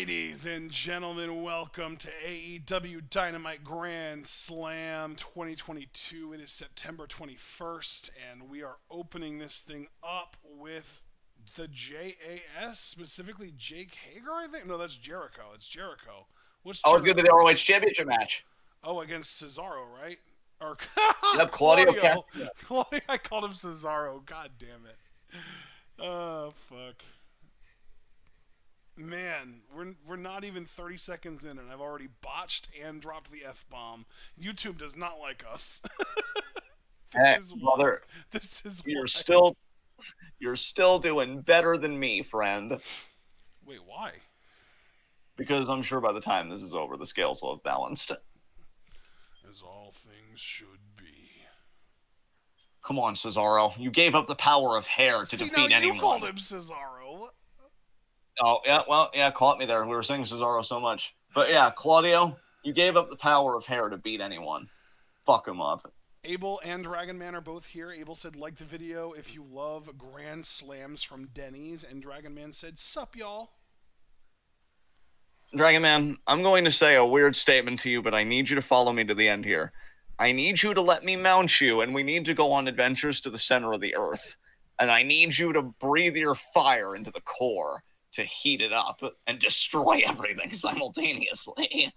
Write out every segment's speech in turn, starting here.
Ladies and gentlemen, welcome to AEW Dynamite Grand Slam 2022. It is September 21st, and we are opening this thing up with the JAS, specifically Jake Hager, I think? No, that's Jericho. It's Jericho. What's Oh, Jericho? it's going to be the ROH Championship match. Oh, against Cesaro, right? Or Yep, Claudio. Claudio, I called him Cesaro. God damn it. Oh, fuck. Man, we're not even 30 seconds in, and I've already botched and dropped the F-bomb. YouTube does not like us. Brother, this is you're why. still doing better than me, friend. Wait, why? Because I'm sure by the time this is over, the scales will have balanced. As all things should be. Come on, Cesaro. You gave up the power of hair to defeat anyone. You called him Cesaro. Oh, yeah, well, yeah, caught me there. We were saying Cesaro so much. But yeah, Claudio, you gave up the power of hair to beat anyone. Fuck him up. Abel and Dragon Man are both here. Abel said, like the video if you love Grand Slams from Denny's. And Dragon Man said, sup, y'all. Dragon Man, I'm going to say a weird statement to you, but I need you to follow me to the end here. I need you to let me mount you, and we need to go on adventures to the center of the earth. And I need you to breathe your fire into the core to heat it up and destroy everything simultaneously.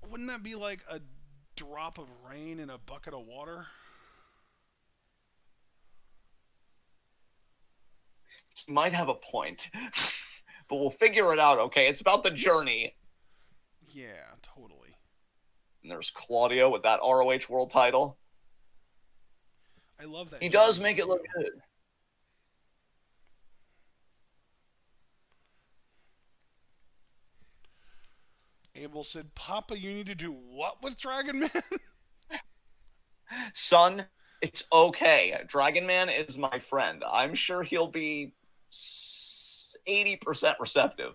Wouldn't that be like a drop of rain in a bucket of water? He might have a point. But we'll figure it out, okay? It's about the journey. Yeah, totally. And there's Claudio with that ROH world title. I love that. He does make it look good. Abel said, Papa, you need to do what with Dragon Man? Son, it's okay. Dragon Man is my friend. I'm sure he'll be 80% receptive.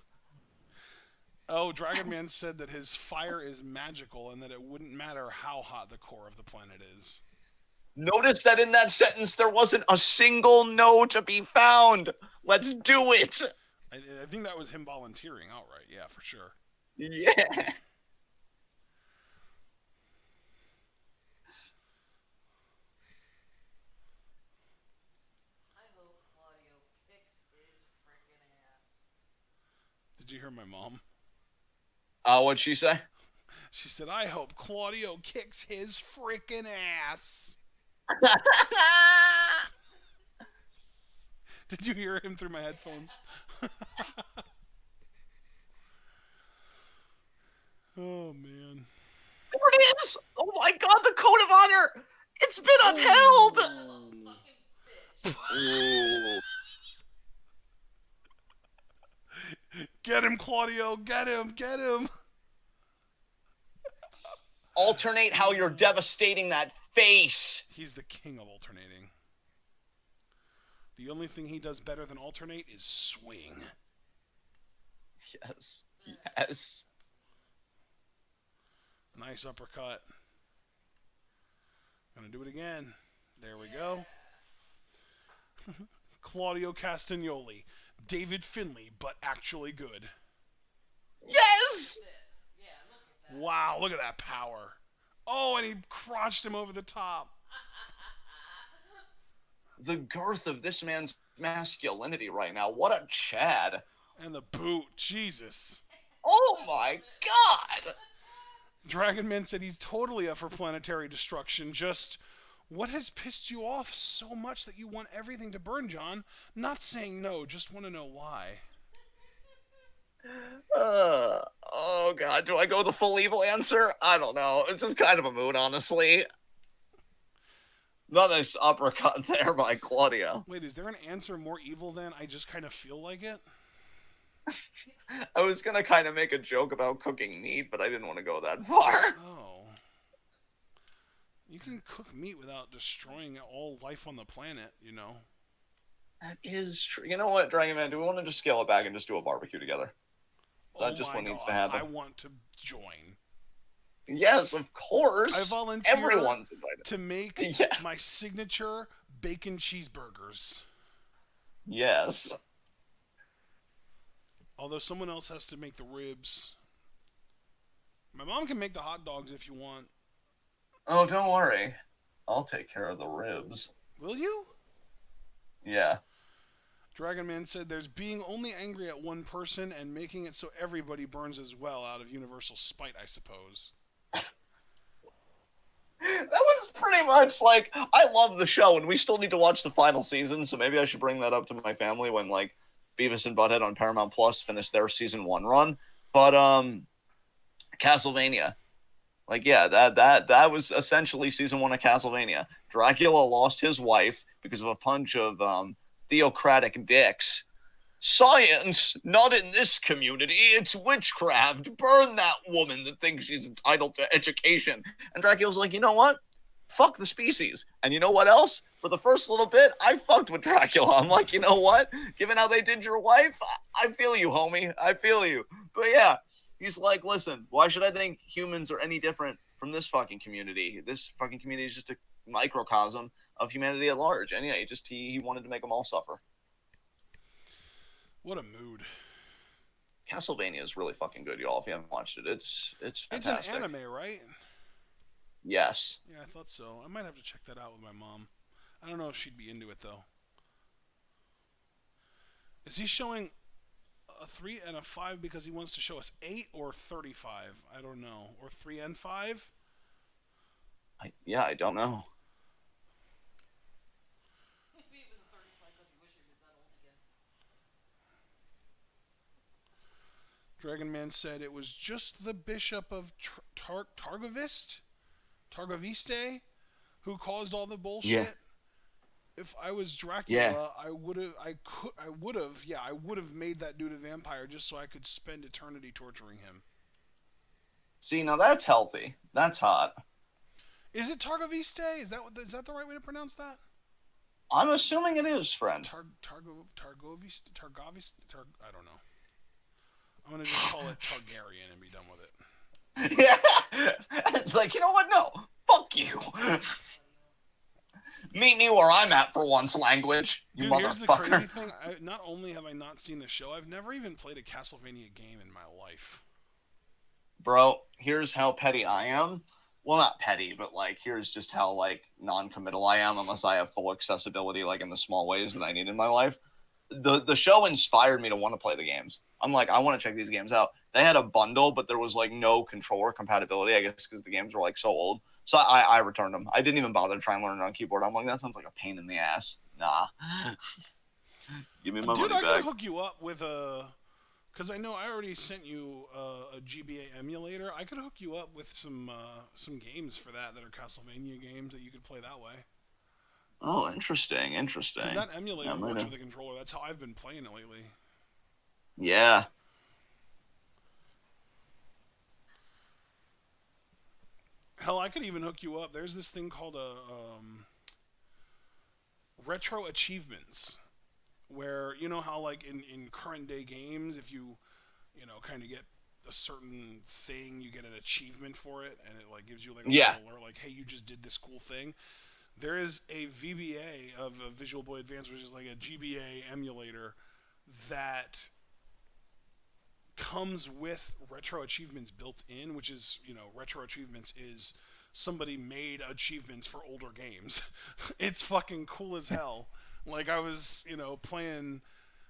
Oh, Dragon Man said that his fire is magical and that it wouldn't matter how hot the core of the planet is. Notice that in that sentence there wasn't a single no to be found. Let's do it. I think that was him volunteering outright. Yeah, for sure. Yeah. I hope Claudio kicks his freaking ass. Did you hear my mom? What'd she say? She said, I hope Claudio kicks his freaking ass. Did you hear him through my headphones? Oh, man. There it is! Oh my god, the code of honor! It's been upheld! Ooh. Get him, Claudio! Get him! Get him! Alternate how you're devastating that face! He's the king of alternating. The only thing he does better than alternate is swing. Yes. Yes. Nice uppercut. Gonna do it again. There we go. Claudio Castagnoli. David Finlay, but actually good. Yes! Yeah, look at that. Wow, look at that power. Oh, and he crotched him over the top. The girth of this man's masculinity right now. What a Chad. And the boot. Jesus. Oh my god! Dragon Man said he's totally up for planetary destruction. Just, what has pissed you off so much that you want everything to burn, John? Not saying no, just want to know why. Oh god, do I go the full evil answer? I don't know. It's just kind of a mood, honestly. Not a nice uppercut there by Claudio. Wait, is there an answer more evil than I just kind of feel like it? I was gonna kind of make a joke about cooking meat, but I didn't want to go that far. Oh. You can cook meat without destroying all life on the planet, you know. That is true. You know what, Dragon Man? Do we want to just scale it back and just do a barbecue together? That's just what needs to happen. I want to join. Yes, of course. I volunteer Everyone's invited. to make my signature bacon cheeseburgers. Yes. Although someone else has to make the ribs. My mom can make the hot dogs if you want. Oh, don't worry. I'll take care of the ribs. Will you? Yeah. Dragon Man said there's being only angry at one person and making it so everybody burns as well out of universal spite, I suppose. That was pretty much like, I love the show, and we still need to watch the final season, so maybe I should bring that up to my family when, like, Beavis and Butthead on Paramount Plus finish their season 1 run. But, Castlevania. Like, yeah, that was essentially season 1 of Castlevania. Dracula lost his wife because of a bunch of, theocratic dicks. Science, not in this community. It's witchcraft. Burn that woman that thinks she's entitled to education. And Dracula's like, you know what? Fuck the species. And you know what else? For the first little bit, I fucked with Dracula. I'm like, you know what? Given how they did your wife, I feel you, homie. I feel you. But yeah, he's like, listen, why should I think humans are any different from this fucking community? This fucking community is just a microcosm of humanity at large. And yeah, he wanted to make them all suffer. What a mood. Castlevania is really fucking good, y'all. If you haven't watched it, it's fantastic. It's an anime, right? Yes. Yeah, I thought so. I might have to check that out with my mom. I don't know if she'd be into it, though. Is he showing a 3 and a 5 because he wants to show us 8 or 35? I don't know. Or 3 and 5? I don't know. Maybe it was a 35 because he wished he was that old again. Dragon Man said it was just the Bishop of Targoviste, who caused all the bullshit. Yeah. If I was Dracula, I would have made that dude a vampire just so I could spend eternity torturing him. See, now that's healthy. That's hot. Is it Targoviste? Is that the right way to pronounce that? I'm assuming it is, friend. Targoviste. I don't know. I'm gonna just call it Targaryen and be done with it. Yeah. It's like, you know what? No. Fuck you. Meet me where I'm at for once, language. You Dude, motherfucker. here's the crazy thing. Not only have I not seen the show, I've never even played a Castlevania game in my life. Bro, here's how petty I am. Well, not petty, but, like, here's just how, like, non-committal I am unless I have full accessibility, like, in the small ways that I need in my life. The show inspired me to want to play the games. I'm like, I want to check these games out. They had a bundle, but there was, like, no controller compatibility, I guess, because the games were, like, so old. So I returned them. I didn't even bother to try and learn it on keyboard. I'm like, that sounds like a pain in the ass. Nah. Give me my money back. Dude, I can hook you up with a... Because I know I already sent you a GBA emulator. I could hook you up with some games for that are Castlevania games that you could play that way. Oh, interesting. Because that emulator works with a controller. That's how I've been playing it lately. Yeah. Hell, I could even hook you up. There's this thing called a retro achievements, where you know how like in current day games, if you kind of get a certain thing, you get an achievement for it, and it like gives you like a little alert, like, hey, you just did this cool thing. There is a VBA of a Visual Boy Advance, which is like a GBA emulator that comes with retro achievements built in, which is, retro achievements is somebody made achievements for older games. It's fucking cool as hell. Like I was, playing,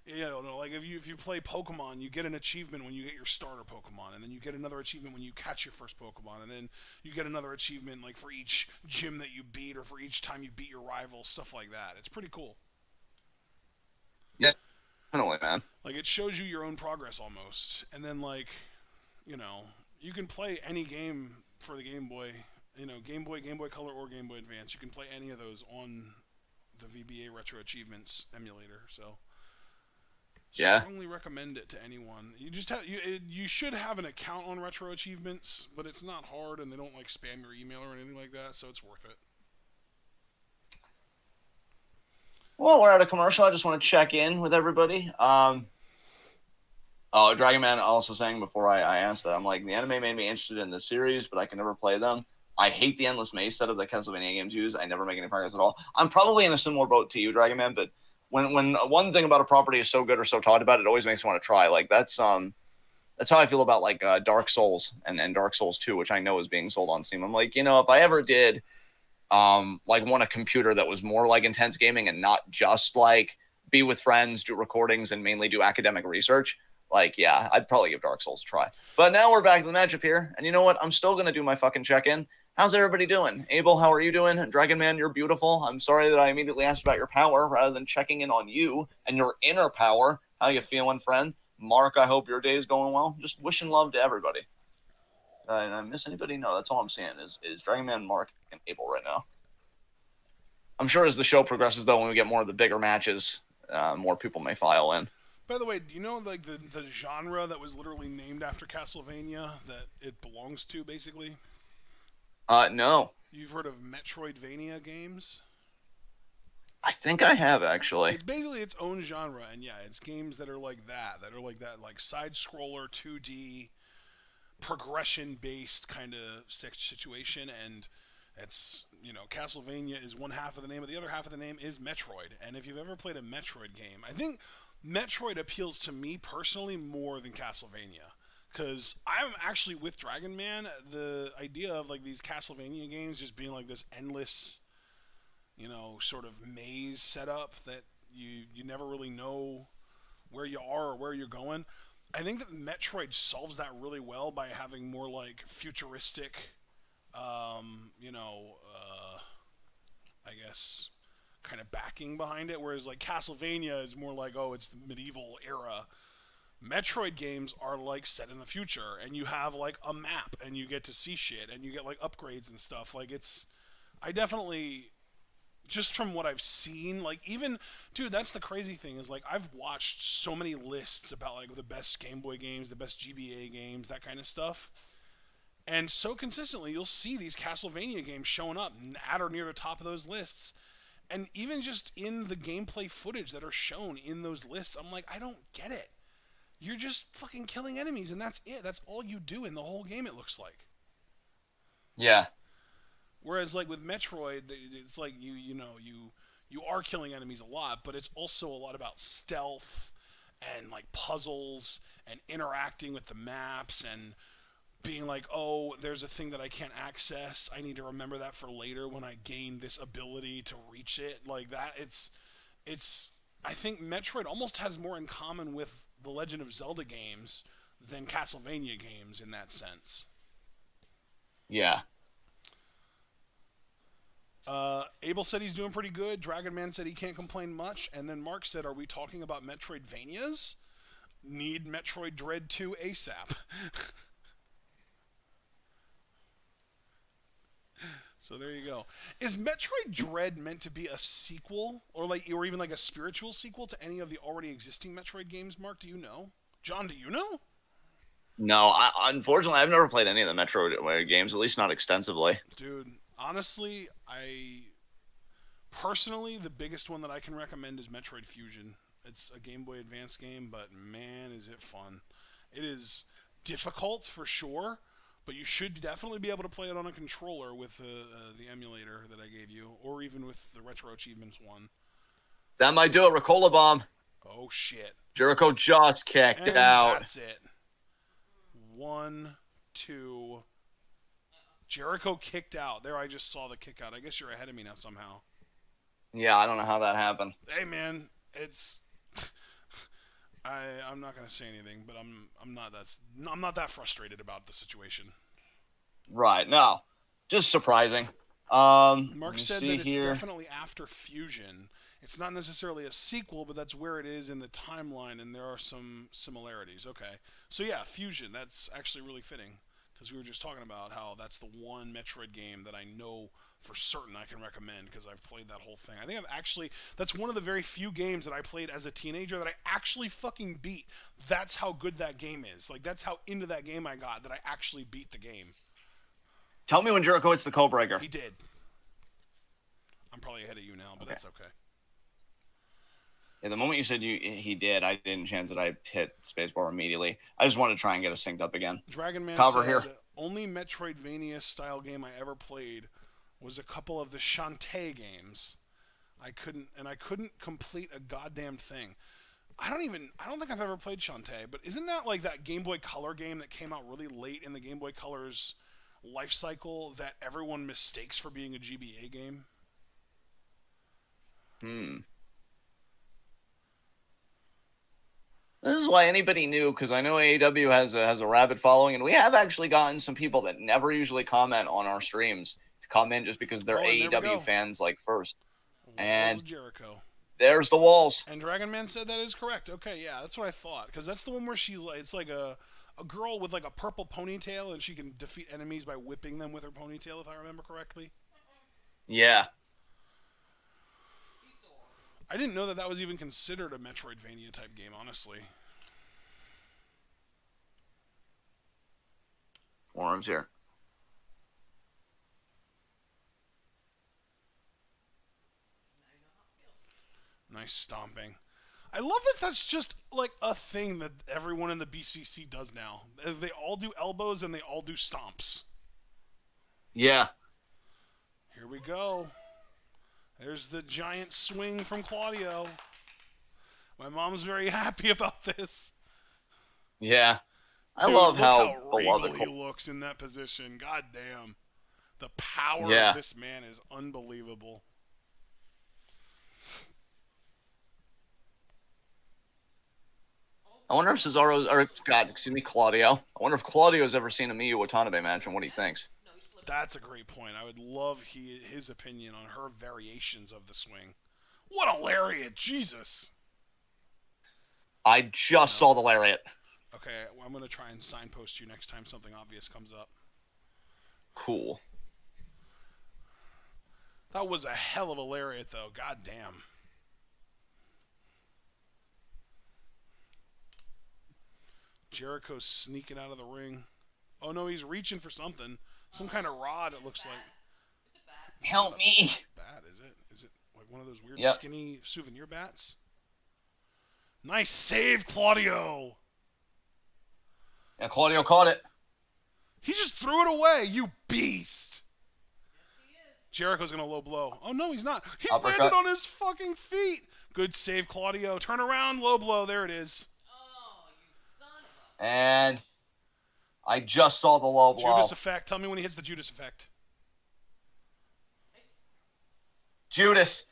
like if you play Pokemon, you get an achievement when you get your starter Pokemon, and then you get another achievement when you catch your first Pokemon, and then you get another achievement like for each gym that you beat or for each time you beat your rival, stuff like that. It's pretty cool. Yeah. Definitely, man. Like, it shows you your own progress almost. And then, like, you can play any game for the Game Boy. Game Boy Color, or Game Boy Advance. You can play any of those on the VBA Retro Achievements emulator. So, strongly recommend it to anyone. You just you should have an account on Retro Achievements, but it's not hard, and they don't, like, spam your email or anything like that, so it's worth it. Well, we're at a commercial. I just want to check in with everybody. Dragon Man also saying before I asked that, I'm like, the anime made me interested in the series, but I can never play them. I hate the endless maze setup that Castlevania games use. I never make any progress at all. I'm probably in a similar boat to you, Dragon Man, but when one thing about a property is so good or so talked about, it always makes me want to try. Like that's how I feel about like Dark Souls and Dark Souls 2, which I know is being sold on Steam. I'm like, if I ever did like want a computer that was more like intense gaming and not just like be with friends, do recordings, and mainly do academic research, like, yeah, I'd probably give Dark Souls a try. But now we're back to the matchup here, and you know what? I'm still going to do my fucking check-in. How's everybody doing? Abel, how are you doing? Dragon Man, you're beautiful. I'm sorry that I immediately asked about your power rather than checking in on you and your inner power. How you feeling, friend? Mark, I hope your day is going well. Just wishing love to everybody. Did I miss anybody? No, that's all I'm saying is Dragon Man, Mark, and Abel right now. I'm sure as the show progresses, though, when we get more of the bigger matches, more people may file in. By the way, do you know like the genre that was literally named after Castlevania that it belongs to, basically? No. You've heard of Metroidvania games? I think I have, actually. It's basically its own genre, and yeah, it's games that are like that, like side-scroller, 2D, progression-based kind of situation, and it's, Castlevania is one half of the name, but the other half of the name is Metroid. And if you've ever played a Metroid game, I think Metroid appeals to me personally more than Castlevania. Because I'm actually with Dragon Man, the idea of like these Castlevania games just being like this endless, sort of maze setup that you never really know where you are or where you're going. I think that Metroid solves that really well by having more like futuristic, I guess, kind of backing behind it. Whereas like Castlevania is more like, oh, it's the medieval era. Metroid games are like set in the future, and you have like a map, and you get to see shit, and you get like upgrades and stuff. Like I definitely, just from what I've seen, like even, dude, that's the crazy thing is like I've watched so many lists about like the best Game Boy games, the best GBA games, that kind of stuff. And so consistently, you'll see these Castlevania games showing up at or near the top of those lists. And even just in the gameplay footage that are shown in those lists, I'm like, I don't get it. You're just fucking killing enemies, and that's it. That's all you do in the whole game, it looks like. Yeah. Whereas, like, with Metroid, it's like you are killing enemies a lot, but it's also a lot about stealth and, like, puzzles and interacting with the maps and being like, oh, there's a thing that I can't access. I need to remember that for later when I gain this ability to reach it. Like that, it's. I think Metroid almost has more in common with the Legend of Zelda games than Castlevania games in that sense. Yeah. Abel said he's doing pretty good. Dragon Man said he can't complain much. And then Mark said, are we talking about Metroidvanias? Need Metroid Dread 2 ASAP. So there you go. Is Metroid Dread meant to be a sequel, or even like a spiritual sequel to any of the already existing Metroid games? Mark, do you know? John, do you know? No, unfortunately, I've never played any of the Metroid games, at least not extensively. Dude, honestly, personally, the biggest one that I can recommend is Metroid Fusion. It's a Game Boy Advance game, but man, is it fun. It is difficult for sure, but you should definitely be able to play it on a controller with the emulator that I gave you, or even with the Retro Achievements one. That might do it. Ricola Bomb. Oh, shit. Jericho just kicked out. That's it. 1, 2. Jericho kicked out. There, I just saw the kick out. I guess you're ahead of me now somehow. Yeah, I don't know how that happened. Hey, man, it's... I'm not gonna say anything, but I'm not that frustrated about the situation. Right, no, just surprising. Mark said that it's here. Definitely after Fusion. It's not necessarily a sequel, but that's where it is in the timeline, and there are some similarities. Okay, so yeah, Fusion. That's actually really fitting because we were just talking about how that's the one Metroid game that I know for certain I can recommend because I've played that whole thing. I think that's one of the very few games that I played as a teenager that I actually fucking beat. That's how good that game is. Like, that's how into that game I got, that I actually beat the game. Tell me when Jericho hits the code breaker. He did. I'm probably ahead of you now, but that's okay. Yeah, the moment you said he did, I didn't chance that I hit spacebar immediately. I just wanted to try and get us synced up again. Dragon Man Cover said, here. Only Metroidvania style game I ever played was a couple of the Shantae games. I couldn't complete a goddamn thing. I don't think I've ever played Shantae, but isn't that like that Game Boy Color game that came out really late in the Game Boy Color's life cycle that everyone mistakes for being a GBA game? This is why anybody new, because I know AEW has a rabid following, and we have actually gotten some people that never usually comment on our streams to come in just because they're AEW fans like first. Walls And of Jericho. There's the walls. And Dragon Man said that is correct. Okay, yeah, that's what I thought. Because that's the one where it's like a girl with like a purple ponytail, and she can defeat enemies by whipping them with her ponytail, if I remember correctly. Yeah. I didn't know that was even considered a Metroidvania type game, honestly. Forearms here. Nice stomping. I love that that's just like a thing that everyone in the BCC does now. They all do elbows and they all do stomps. Yeah. Here we go. There's the giant swing from Claudio. My mom's very happy about this. Yeah. I Dude, love how beloved regal he looks in that position. God damn. The power Yeah. of this man is unbelievable. I wonder if Claudio. I wonder if Claudio's ever seen a Miyu Watanabe match and what he thinks. That's a great point. I would love his opinion on her variations of the swing. What a lariat, Jesus! I just saw the lariat. Okay, well, I'm going to try and signpost you next time something obvious comes up. Cool. That was a hell of a lariat, though. God damn. Jericho's sneaking out of the ring. Oh, no, he's reaching for something. Some kind of rod, it looks like. Help me. Bat, is it? Is it like one of those weird Yep. skinny souvenir bats? Nice save, Claudio! Yeah, Claudio caught it. He just threw it away, you beast! Jericho's gonna low blow. Oh no, he's not. He Uppercut. landed on his fucking feet. Good save, Claudio. Turn around, low blow. There it is. Oh, you son of a... And I just saw the low blow. Judas effect. Tell me when he hits the Judas effect. Judas.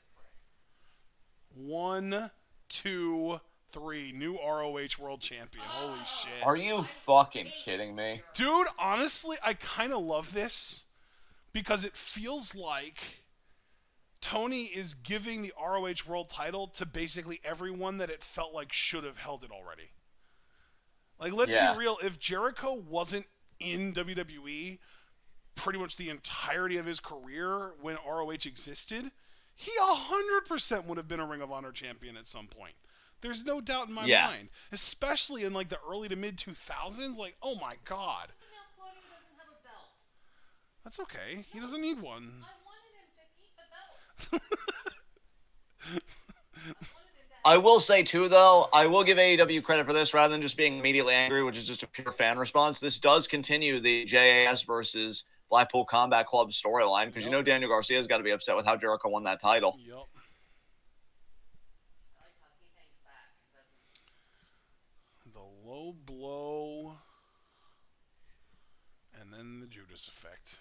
1, 2, 3. New ROH World Champion. Holy shit. Are you fucking kidding me? Dude, honestly, I kind of love this because it feels like Tony is giving the ROH World title to basically everyone that it felt like should have held it already. Like, let's be real. If Jericho wasn't in WWE pretty much the entirety of his career when ROH existed, he 100% would have been a Ring of Honor champion at some point. There's no doubt in my mind. Especially in, like, the early to mid 2000s. Like, oh my god. Now Claudio doesn't have a belt. That's okay. He doesn't need one. I wanted him to keep the belt. I will say, too, though, I will give AEW credit for this rather than just being immediately angry, which is just a pure fan response. This does continue the JAS versus Blackpool Combat Club storyline because you know Daniel Garcia's got to be upset with how Jericho won that title. Yep. I like how he hangs back and doesn't... The low blow. And then the Judas effect.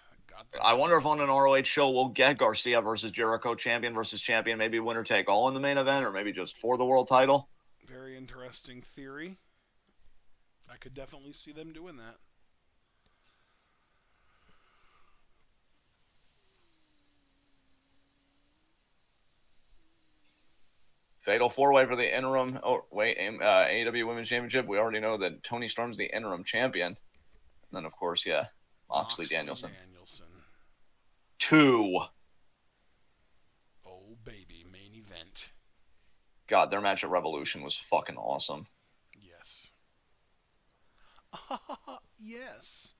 I wonder if on an ROH show we'll get Garcia versus Jericho, champion versus champion, maybe winner take all in the main event, or maybe just for the world title. Very interesting theory. I could definitely see them doing that. Fatal four-way for the interim. Oh, wait, AEW Women's Championship. We already know that Tony Storm's the interim champion. And then, of course, Moxley Danielson. 2. Oh, baby, main event. God, their match at Revolution was fucking awesome. Yes. Yes.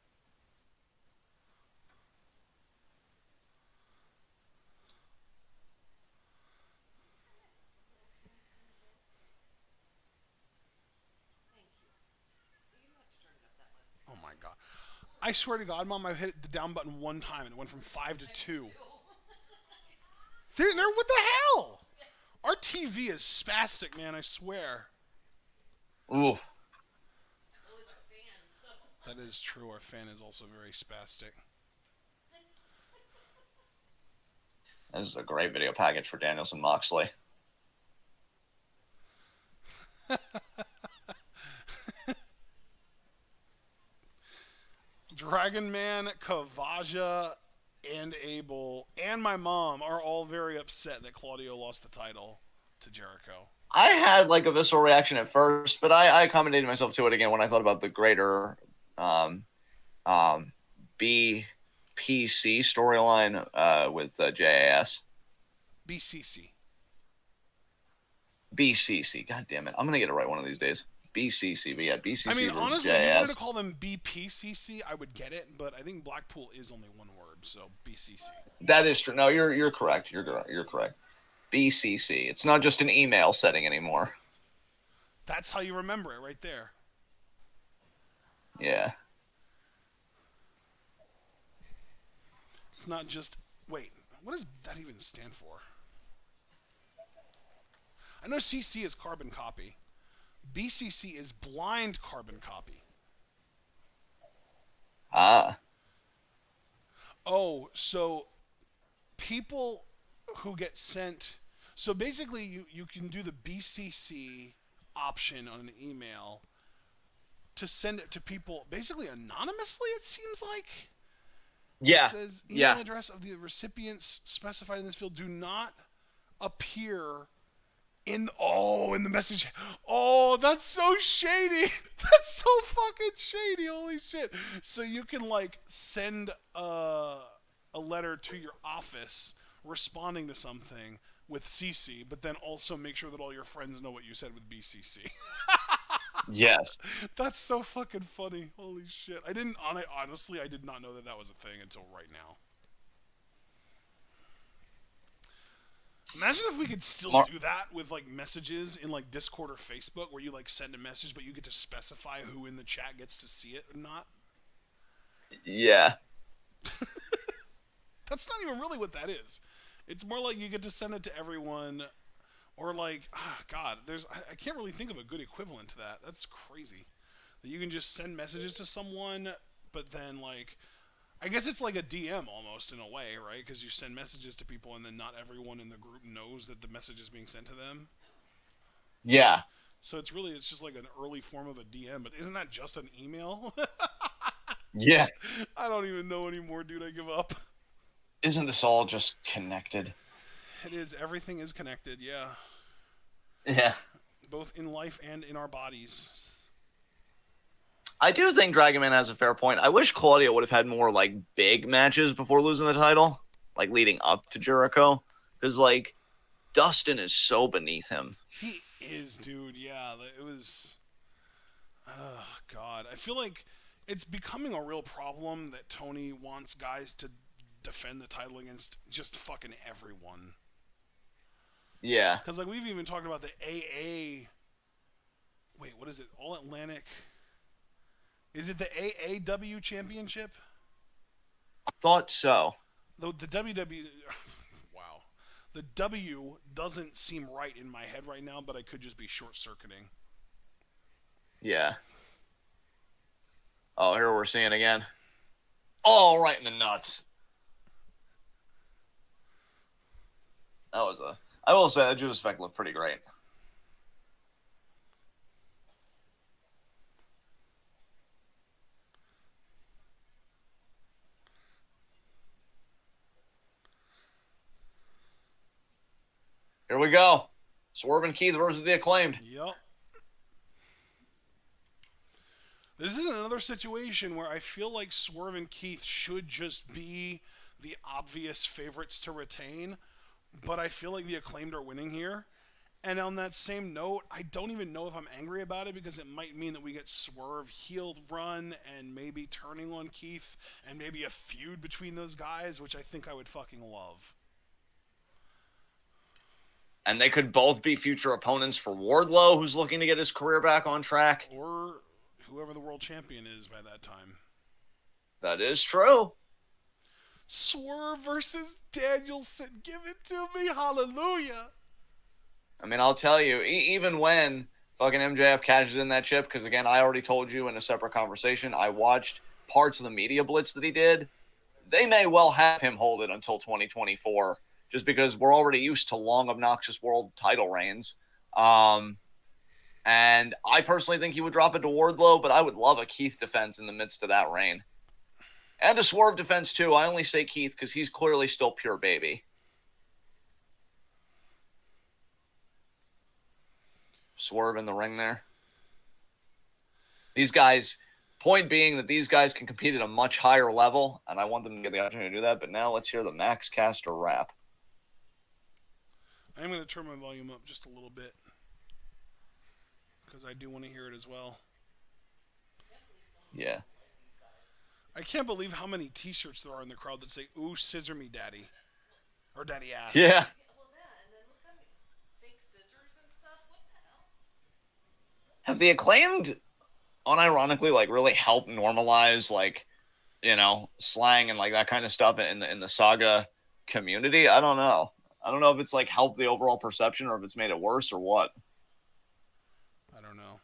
Oh my god. I swear to God, Mom, I hit the down button one time and it went from 5 to 2. They're what the hell? Our TV is spastic, man. I swear. Ooh. So is our fan. So That is true. Our fan is also very spastic. This is a great video package for Danielson Moxley. Dragon Man, Kavaja, and Abel, and my mom are all very upset that Claudio lost the title to Jericho. I had like a visceral reaction at first, but I accommodated myself to it again when I thought about the greater BPC storyline with JAS. BCC. BCC. God damn it. I'm going to get it right one of these days. BCC. But yeah, BCC I mean, versus honestly, if you wanted JAS. to call them BPCC, I would get it, but I think Blackpool is only one word, so BCC. That is true. No, you're correct. You're correct. BCC. It's not just an email setting anymore. That's how you remember it right there. Yeah. It's not just... Wait, what does that even stand for? I know CC is carbon copy. BCC is blind carbon copy. Ah. Oh, so people who get sent... So basically, you can do the BCC option on an email to send it to people basically anonymously, it seems like. Yeah. It says email address of the recipients specified in this field do not appear in the message. Oh, that's so shady. That's so fucking shady. Holy shit. So you can like send a letter to your office responding to something with CC, but then also make sure that all your friends know what you said with BCC. Yes. That's so fucking funny. Holy shit. Honestly, I did not know that was a thing until right now. Imagine if we could still do that with like messages in like Discord or Facebook where you like send a message but you get to specify who in the chat gets to see it or not. Yeah. That's not even really what that is. It's more like you get to send it to everyone, or like, God, I can't really think of a good equivalent to that. That's crazy. That you can just send messages to someone, but then like, I guess it's like a DM almost in a way, right? Because you send messages to people and then not everyone in the group knows that the message is being sent to them. Yeah. So it's just like an early form of a DM, but isn't that just an email? Yeah. I don't even know anymore, dude. I give up. Isn't this all just connected? It is. Everything is connected, yeah. Yeah. Both in life and in our bodies. I do think Dragon Man has a fair point. I wish Claudio would have had more like big matches before losing the title, like leading up to Jericho, because like Dustin is so beneath him. He is, dude. Yeah, it was. Oh God, I feel like it's becoming a real problem that Tony wants guys to defend the title against just fucking everyone. Yeah. Because like we've even talked about the AA. Wait, what is it? All Atlantic. Is it the AAW Championship? I thought so. Though the WWE. Wow. The W doesn't seem right in my head right now, but I could just be short-circuiting. Yeah. Oh, here we're seeing again. Oh, right in the nuts. I will say that Judas effect looked pretty great. Here we go. Swerve and Keith versus the Acclaimed. Yep. This is another situation where I feel like Swerve and Keith should just be the obvious favorites to retain, but I feel like the Acclaimed are winning here. And on that same note, I don't even know if I'm angry about it because it might mean that we get Swerve heel run and maybe turning on Keith and maybe a feud between those guys, which I think I would fucking love. And they could both be future opponents for Wardlow, who's looking to get his career back on track. Or whoever the world champion is by that time. That is true. Swerve versus Danielson. Give it to me. Hallelujah. I mean, I'll tell you, even when fucking MJF cashes in that chip, because again, I already told you in a separate conversation, I watched parts of the media blitz that he did. They may well have him hold it until 2024, just because we're already used to long, obnoxious world title reigns. And I personally think he would drop it to Wardlow, but I would love a Keith defense in the midst of that reign. And a Swerve defense, too. I only say Keith because he's clearly still pure baby. Swerve in the ring there. These guys, point being that these guys can compete at a much higher level, and I want them to get the opportunity to do that. But now let's hear the Max Caster rap. I'm going to turn my volume up just a little bit because I do want to hear it as well. Yeah. I can't believe how many t-shirts there are in the crowd that say, "Ooh, scissor me, daddy." Or daddy ass. Yeah. Well, that, and then look at me. Fake scissors and stuff. What the hell? Have the Acclaimed, unironically, like really helped normalize, like, you know, slang and like that kind of stuff in the Saga community? I don't know. I don't know if it's like helped the overall perception or if it's made it worse or what. I don't know.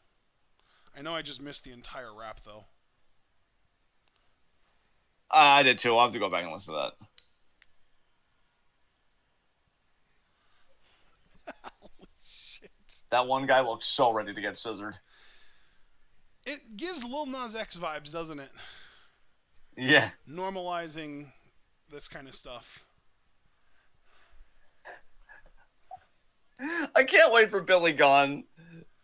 I know I just missed the entire rap, though. I did too. I'll have to go back and listen to that. Holy shit. That one guy looks so ready to get scissored. It gives Lil Nas X vibes, doesn't it? Yeah. Normalizing this kind of stuff. I can't wait for Billy Gunn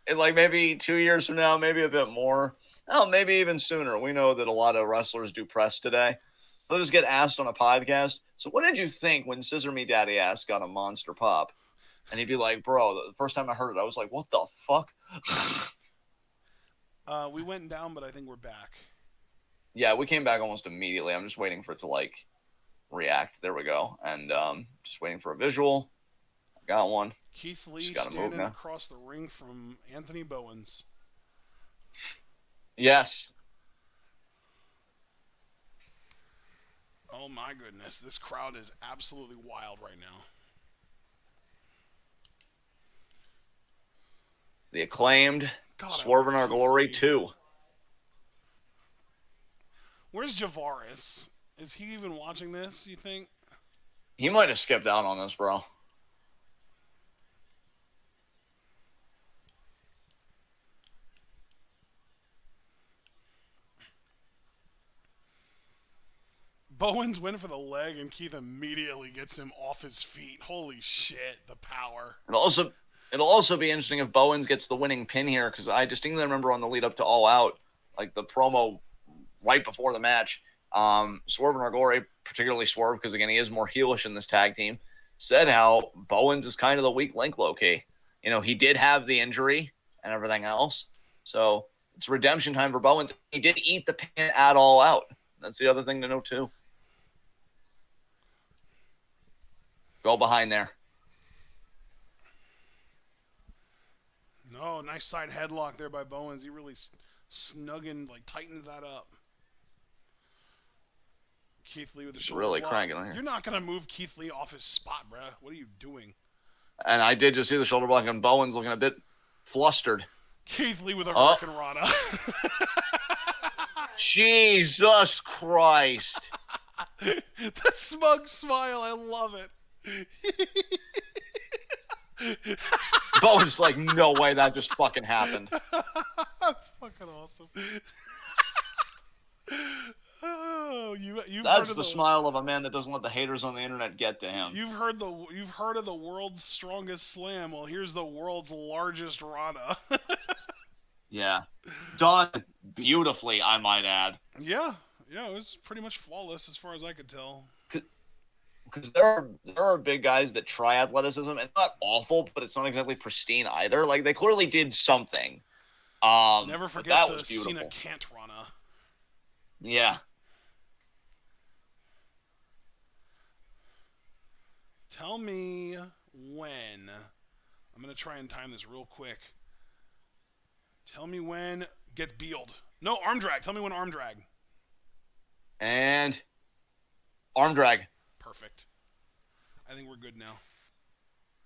in like maybe 2 years from now, maybe a bit more. Oh, maybe even sooner. We know that a lot of wrestlers do press today. They'll just get asked on a podcast. So what did you think when Scissor Me Daddy Ass got a monster pop? And he'd be like, bro, the first time I heard it, I was like, what the fuck? We went down, but I think we're back. Yeah, we came back almost immediately. I'm just waiting for it to like react. There we go. And just waiting for a visual. I got one. Keith Lee gotta move standing now. across the ring from Anthony Bowens. Yes. Oh my goodness, this crowd is absolutely wild right now. The Acclaimed. God, Swerve in Our Keith Glory Lee. 2. Where's Javaris? Is he even watching this, you think? He might have skipped out on this, bro. Bowens went for the leg, and Keith immediately gets him off his feet. Holy shit, the power. It'll also be interesting if Bowens gets the winning pin here, because I distinctly remember on the lead up to All Out, like the promo right before the match, Swerve in Our Glory, particularly Swerve, because again, he is more heelish in this tag team, said how Bowens is kind of the weak link, low-key. You know, he did have the injury and everything else, so it's redemption time for Bowens. He did eat the pin at All Out. That's the other thing to know, too. Go behind there. No, nice side headlock there by Bowens. He really snugged, like, tightened that up. Keith Lee with the shoulder Really block. cranking on here. You're not going to move Keith Lee off his spot, bruh. What are you doing? And I did just see the shoulder block, and Bowens looking a bit flustered. Keith Lee with a Hurricane Rana. Jesus Christ. The smug smile. I love it. Bowen's like, no way that just fucking happened. That's fucking awesome. Oh, you've That's heard of the smile of a man that doesn't let the haters on the internet get to him. You've heard of the world's strongest slam. Well, here's the world's largest Rana. Yeah. Done beautifully, I might add. Yeah, it was pretty much flawless as far as I could tell. Because there are big guys that try athleticism, and it's not awful, but it's not exactly pristine either. Like, they clearly did something. Never but forget that the was beautiful. Cena can't Rana. Yeah. Tell me when. I'm going to try and time this real quick. Tell me when get Bealed. No, arm drag. Tell me when arm drag. And Arm drag. Perfect. I think we're good now.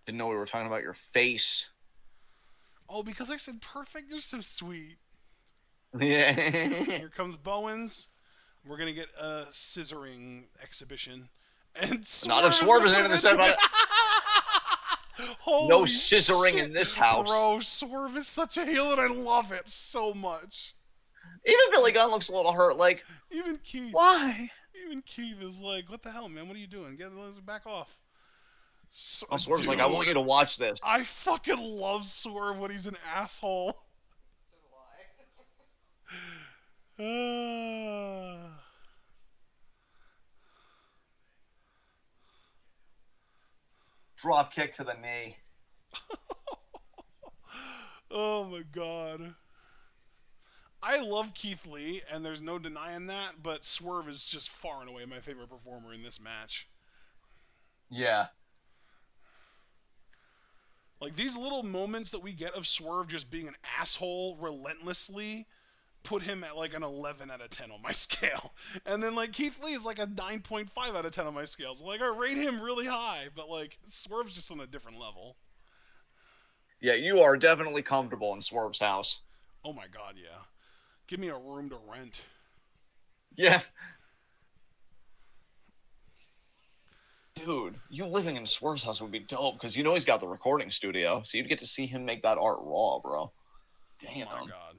Didn't know we were talking about your face. Oh, because I said perfect? You're so sweet. Yeah. Here comes Bowens. We're going to get a scissoring exhibition. And Not if Swerve is Swerve going is to put anything it to say into about it. Holy No scissoring shit. in this house. Bro, Swerve is such a heel and I love it so much. Even Billy Gunn looks a little hurt. Like, Even Keith. why? Even Keith is like, what the hell, man? What are you doing? Get back off. So, Oh, Swerve's dude, like, I want you to watch this. I fucking love Swerve when he's an asshole. So do I. Drop kick to the knee. Oh my god. I love Keith Lee, and there's no denying that, but Swerve is just far and away my favorite performer in this match. Yeah. Like, these little moments that we get of Swerve just being an asshole relentlessly put him at like an 11 out of 10 on my scale. And then like Keith Lee is like a 9.5 out of 10 on my scale. So like I rate him really high, but like Swerve's just on a different level. Yeah, you are definitely comfortable in Swerve's house. Oh my god, yeah. Give me a room to rent. Yeah. Dude, you living in Swerve's house would be dope, because you know he's got the recording studio, so you'd get to see him make that art raw, bro. Damn. Oh my god.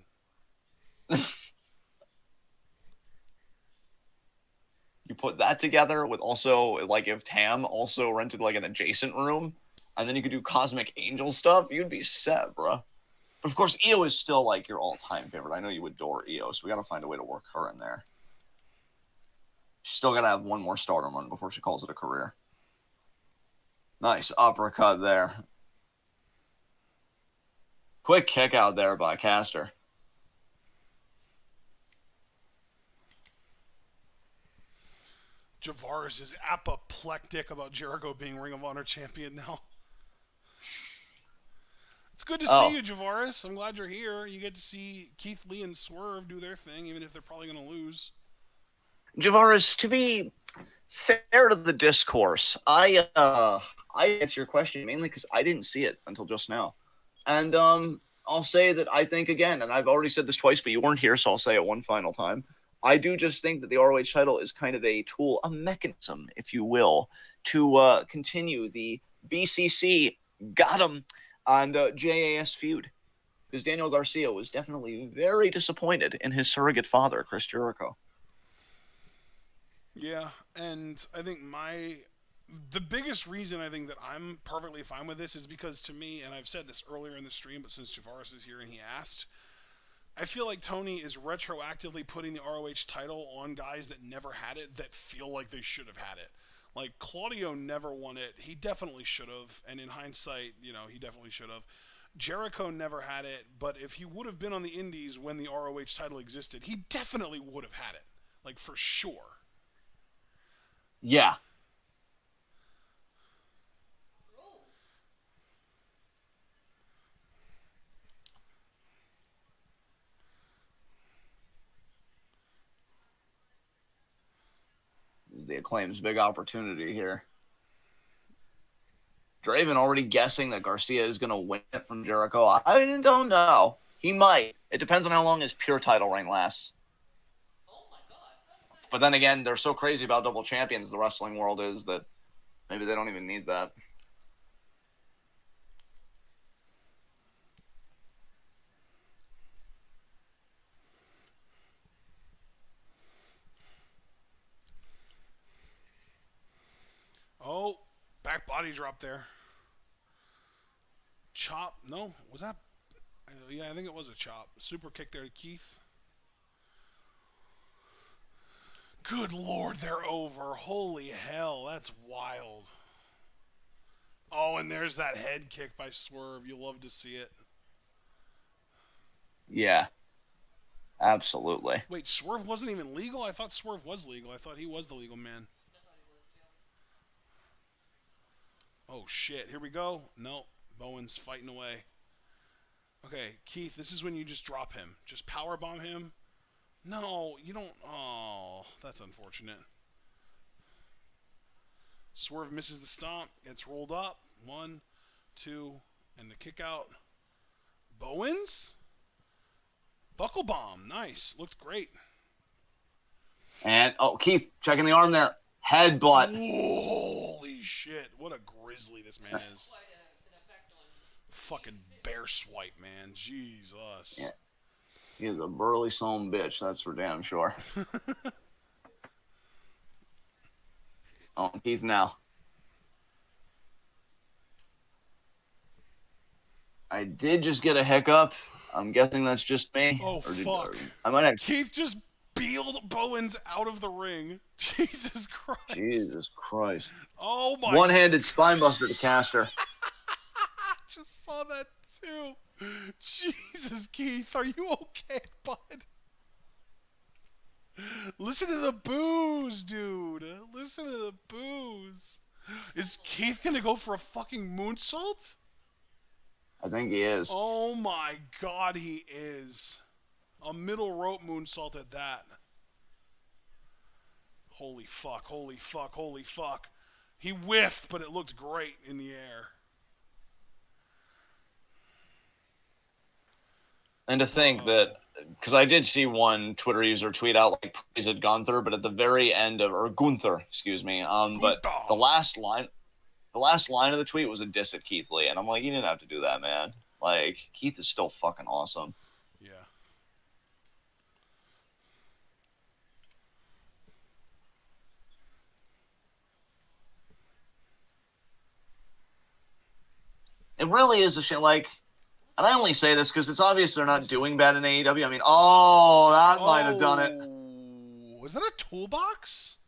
You put that together with also, like, if Tam also rented, like, an adjacent room, and then you could do Cosmic Angel stuff, you'd be set, bro. But of course, Io is still, like, your all-time favorite. I know you adore Io, so we gotta find a way to work her in there. She's still gotta have one more stardom run before she calls it a career. Nice uppercut there. Quick kick out there by Caster. Javaris is apoplectic about Jericho being Ring of Honor champion now. It's good to see you, Javaris. I'm glad you're here. You get to see Keith Lee and Swerve do their thing, even if they're probably going to lose. Javaris, to be fair to the discourse, I answer your question mainly because I didn't see it until just now. And I'll say that I think, again, and I've already said this twice, but you weren't here, so I'll say it one final time. I do just think that the ROH title is kind of a tool, a mechanism, if you will, to continue the BCC got him and JAS feud. Because Daniel Garcia was definitely very disappointed in his surrogate father, Chris Jericho. Yeah, and I think the biggest reason I think that I'm perfectly fine with this is because to me, and I've said this earlier in the stream, but since Javaris is here and he asked, I feel like Tony is retroactively putting the ROH title on guys that never had it that feel like they should have had it. Like, Claudio never won it. He definitely should have, and in hindsight, he definitely should have. Jericho never had it, but if he would have been on the Indies when the ROH title existed, he definitely would have had it. Like, for sure. Yeah. The Acclaim's big opportunity here. Draven already guessing that Garcia is going to win it from Jericho. I don't know. He might. It depends on how long his pure title reign lasts. Oh my god. But then again, they're so crazy about double champions, the wrestling world is, that maybe they don't even need that. Oh, back body drop there. Chop. No, was that? Yeah, I think it was a chop. Super kick there to Keith. Good lord, they're over. Holy hell, that's wild. Oh, and there's that head kick by Swerve. You'll love to see it. Yeah. Absolutely. Wait, Swerve wasn't even legal? I thought Swerve was legal. I thought he was the legal man. Oh, shit. Here we go. No, Bowen's fighting away. Okay, Keith, this is when you just drop him. Just powerbomb him. No, you don't. Oh, that's unfortunate. Swerve misses the stomp, gets rolled up. 1, 2, and the kick out. Bowens? Buckle bomb. Nice. Looked great. And, Keith, checking the arm there. Headbutt. Holy shit. What a grizzly this man is. Quite an effect on. Fucking bear swipe, man. Jesus. Yeah. He's a burly son bitch, that's for damn sure. Keith now. I did just get a hiccup. I'm guessing that's just me. Oh, fuck. I might have. Keith just bealed Bowens out of the ring. Jesus Christ. Jesus Christ. Oh, my. One-handed spinebuster to Caster. I just saw that, too. Jesus, Keith. Are you okay, bud? Listen to the boos, dude. Listen to the boos. Is Keith going to go for a fucking moonsault? I think he is. Oh my God, he is. A middle rope moonsault at that. Holy fuck, holy fuck, holy fuck. He whiffed, but it looked great in the air. And to think that, because I did see one Twitter user tweet out like praise at Gunther, but at the very end of, or Gunther, excuse me, but the last line of the tweet was a diss at Keith Lee, and I'm like, you didn't have to do that, man. Like, Keith is still fucking awesome. Yeah. It really is a shame. Like, and I only say this because it's obvious they're not doing bad in AEW. I mean, that might have done it. Was that a toolbox?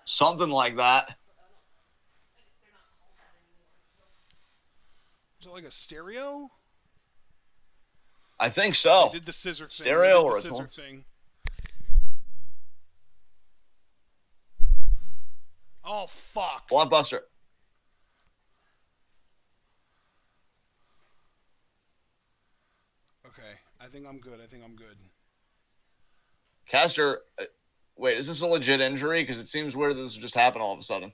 Something like that. Was it like a stereo? I think so. They did the scissor thing. Stereo or a scissor tool? thing. Oh, fuck. Blockbuster. Okay, I think I'm good. Caster, wait, is this a legit injury? Because it seems weird that this just happened all of a sudden.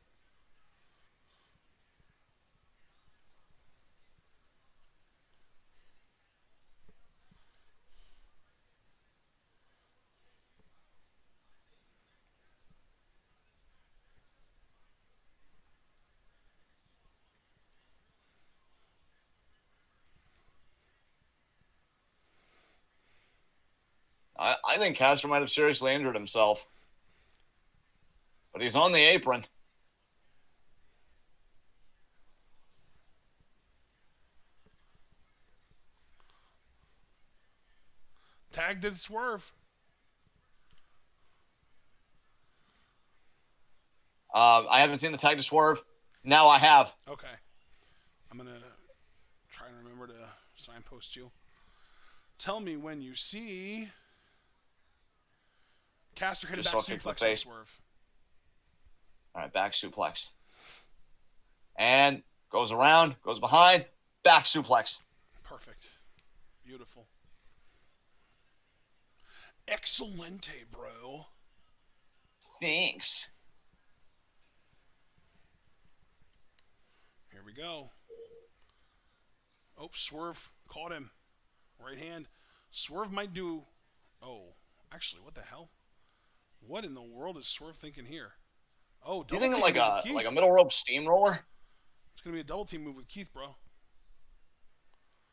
I think Caster might have seriously injured himself. But he's on the apron. Tag did Swerve. I haven't seen the tag to Swerve. Now I have. Okay. I'm going to try and remember to signpost you. Tell me when you see... Caster hit a Just back saw kick to the suplex on face. Swerve. All right, back suplex. And goes around, goes behind, back suplex. Perfect. Beautiful. Excelente, bro. Thanks. Here we go. Oh, Swerve caught him. Right hand. Swerve might do... Oh, actually, what the hell? What in the world is Swerve thinking here? Oh, You double thinking team like move with a Keith. middle rope steamroller? It's going to be a double team move with Keith, bro.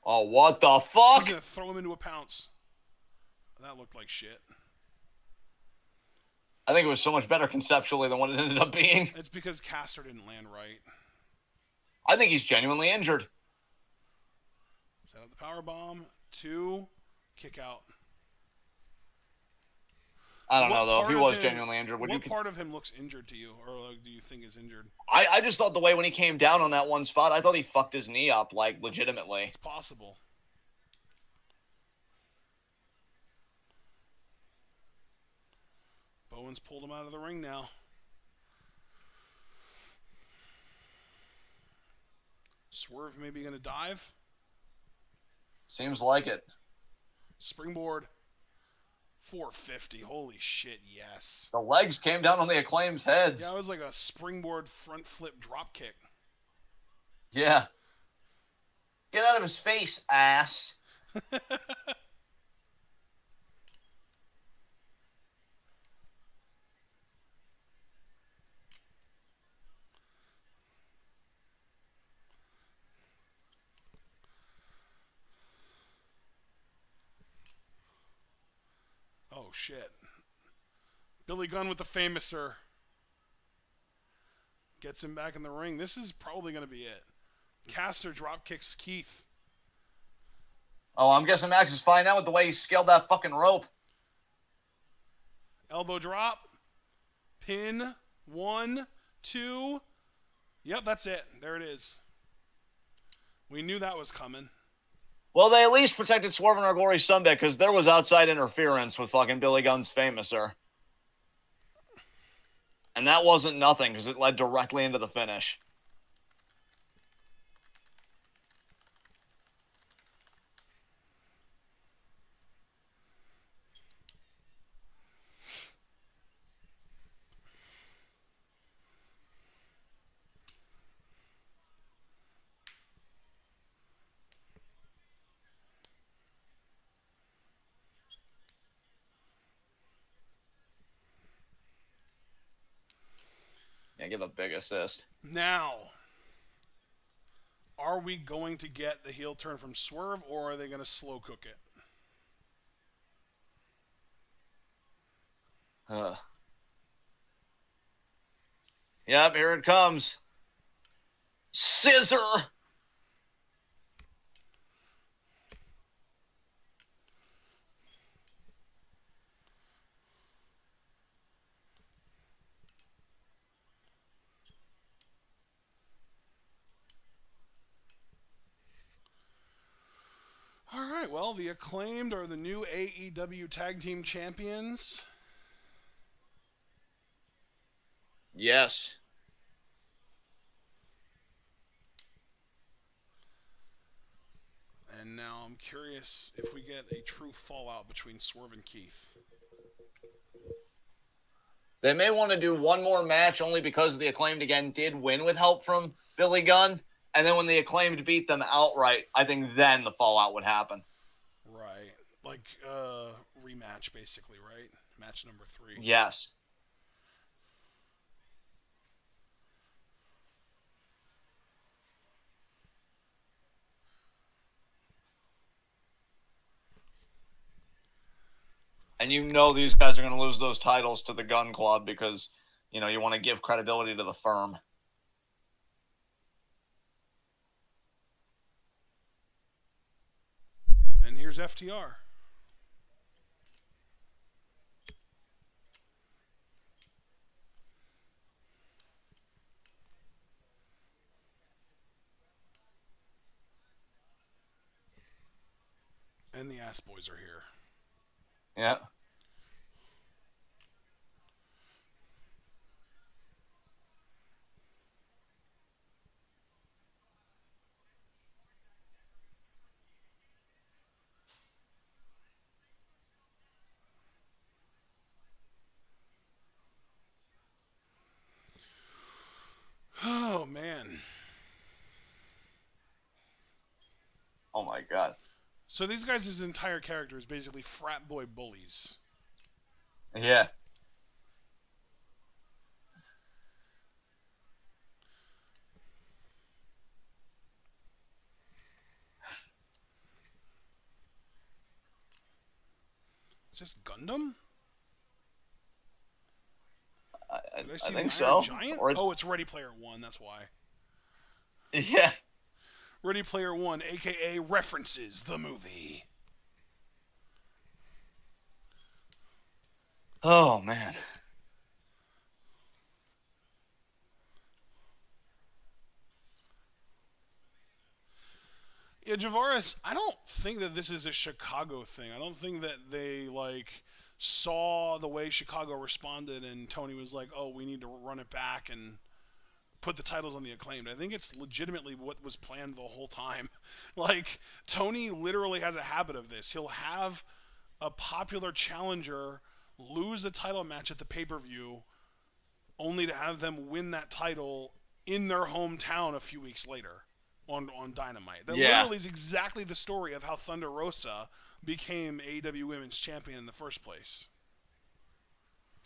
Oh, what the He's fuck? going to throw him into a pounce. That looked like shit. I think it was so much better conceptually than what it ended up being. It's because Caster didn't land right. I think he's genuinely injured. Set up the power bomb. 2. Kick out. I don't What know, though. If part he of was him- genuinely injured, What part of him looks injured to you? Or like, do you think is injured? I just thought the way when he came down on that one spot, I thought he fucked his knee up, like, legitimately. It's possible. Bowens pulled him out of the ring now. Swerve maybe going to dive. Seems like it. Springboard. 450. Holy shit, yes. The legs came down on the Acclaim's heads. Yeah, it was like a springboard front flip drop kick. Yeah. Get out of his face, ass. Oh, shit. Billy Gunn with the famouser. Gets him back in the ring. This is probably going to be it. Caster drop kicks Keith. Oh, I'm guessing Max is fine now with the way he scaled that fucking rope. Elbow drop. Pin. 1, 2. Yep, that's it. There it is. We knew that was coming. Well, they at least protected Swerve and Our Glory Sunday because there was outside interference with fucking Billy Gunn's famouser. And that wasn't nothing because it led directly into the finish. Yeah, give a big assist. Now, are we going to get the heel turn from Swerve, or are they going to slow cook it? Yep, here it comes. Scissor! All right, well, the Acclaimed are the new AEW Tag Team Champions. Yes. And now I'm curious if we get a true fallout between Swerve and Keith. They may want to do one more match only because the Acclaimed again did win with help from Billy Gunn. And then when the Acclaimed beat them outright, I think then the fallout would happen. Right. Like, rematch, basically, right? Match number 3. Yes. And you know these guys are going to lose those titles to the Gun Club because, you know, you want to give credibility to the firm. And here's FTR. And the Ass Boys are here. Yeah. Oh, man. Oh, my God. So these guys' entire character is basically frat boy bullies. Yeah. Is this Gundam? I Did I see think the Iron so. Giant? Or, Oh, it's Ready Player One. That's why. yeah. Ready Player One, a.k.a. references the movie. Oh, man. Yeah, Javaris, I don't think that this is a Chicago thing. I don't think that they, saw the way Chicago responded and Tony was like, oh, we need to run it back and put the titles on the Acclaimed. I think it's legitimately what was planned the whole time. Tony literally has a habit of this. He'll have a popular challenger lose a title match at the pay-per-view only to have them win that title in their hometown a few weeks later on Dynamite. That Yeah. literally is exactly the story of how Thunder Rosa became AEW Women's Champion in the first place.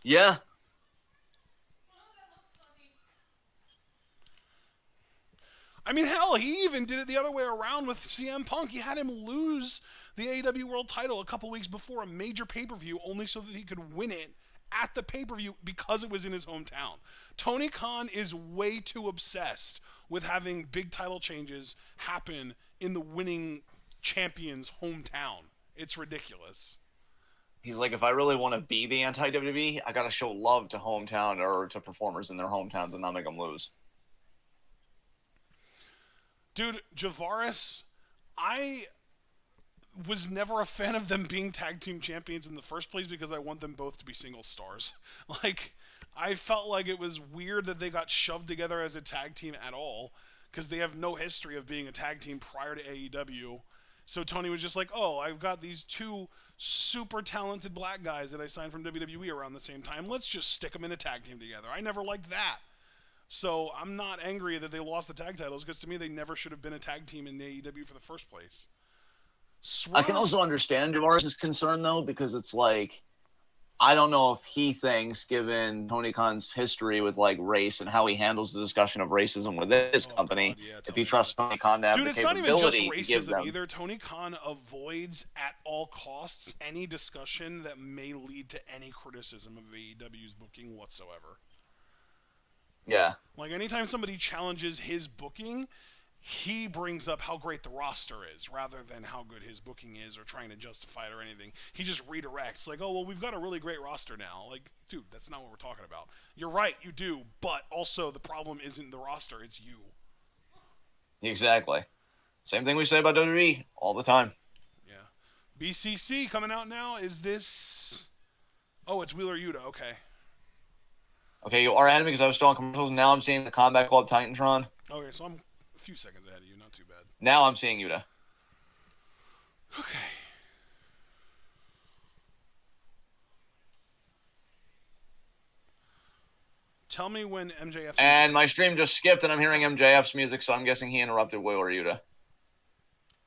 Yeah. I mean, hell, he even did it the other way around with CM Punk. He had him lose the AEW World title a couple weeks before a major pay-per-view only so that he could win it at the pay-per-view because it was in his hometown. Tony Khan is way too obsessed with having big title changes happen in the winning champion's hometown. It's ridiculous. He's like, if I really want to be the anti-WWE, I got to show love to hometown or to performers in their hometowns and not make them lose. Dude, Javaris, I was never a fan of them being tag team champions in the first place because I want them both to be single stars. Like, I felt like it was weird that they got shoved together as a tag team at all because they have no history of being a tag team prior to AEW. So Tony was just like, oh, I've got these two super talented black guys that I signed from WWE around the same time. Let's just stick them in a tag team together. I never liked that. So I'm not angry that they lost the tag titles because to me they never should have been a tag team in AEW for the first place. Swerve. I can also understand Javaris' concern, though, because it's like, I don't know if he thinks, given Tony Khan's history with like race and how he handles the discussion of racism within his company, God, yeah, if he trusts Tony Khan to have the it's not even just capability to give racism them. either. Tony Khan avoids at all costs any discussion that may lead to any criticism of AEW's booking whatsoever. Yeah. Like anytime somebody challenges his booking, he brings up how great the roster is rather than how good his booking is or trying to justify it or anything. He just redirects like, oh, well, we've got a really great roster now. Like, dude, that's not what we're talking about. You're right, you do, but also the problem isn't the roster, it's you. Exactly. Same thing we say about WWE all the time. Yeah. BCC coming out now. Is this... Oh, it's Wheeler Yuta. Okay. Okay, you are ahead of me because I was still on commercials, and now I'm seeing the Combat Club Titantron. Okay, so I'm a few seconds ahead of you. Not too bad. Now I'm seeing Yuta. Okay. Tell me when MJF... And my stream just skipped, and I'm hearing MJF's music, so I'm guessing he interrupted Wheeler Yuta.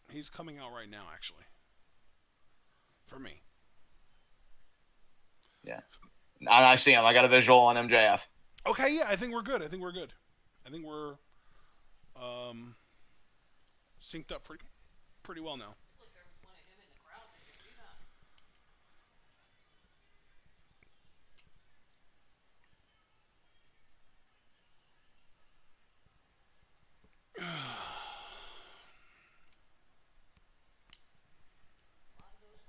He's coming out right now, actually. For me. Yeah. And I see him. I got a visual on MJF. Okay, yeah, I think we're good. I think we're synced up pretty well now. Look, there was one of him in the crowd. Did you see that? A lot of those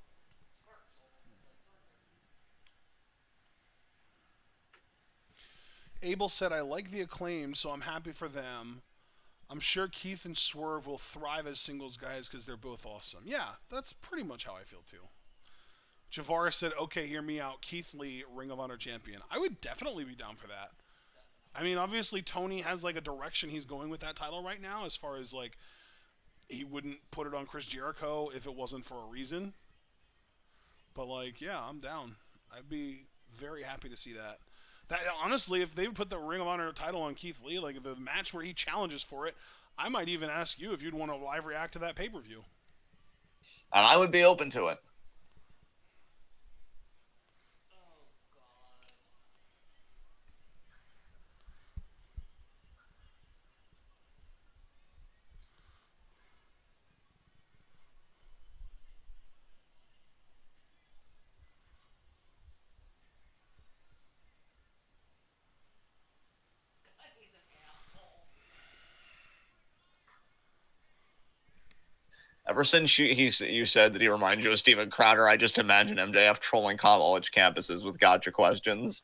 scarves all over the place, aren't there? Abel said, I like the Acclaim, so I'm happy for them. I'm sure Keith and Swerve will thrive as singles guys because they're both awesome. Yeah, that's pretty much how I feel too. Javara said, okay, hear me out. Keith Lee, Ring of Honor champion. I would definitely be down for that. I mean, obviously, Tony has like a direction he's going with that title right now as far as like he wouldn't put it on Chris Jericho if it wasn't for a reason. But like, yeah, I'm down. I'd be very happy to see that. That honestly, if they would put the Ring of Honor title on Keith Lee, like the match where he challenges for it, I might even ask you if you'd want to live react to that pay-per-view. And I would be open to it. Oh, God. God, he's an asshole. Ever since you said that he reminds you of Steven Crowder, I just imagine MJF trolling college campuses with gotcha questions.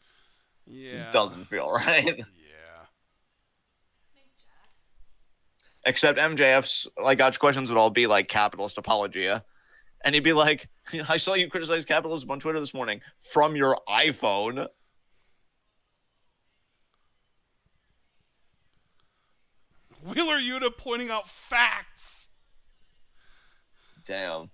Yeah. Just doesn't feel right. Yeah. Is his name Jack? Except MJF's like gotcha questions would all be like capitalist apologia. And he'd be like, I saw you criticize capitalism on Twitter this morning from your iPhone. Wheeler Yuta pointing out facts. Damn.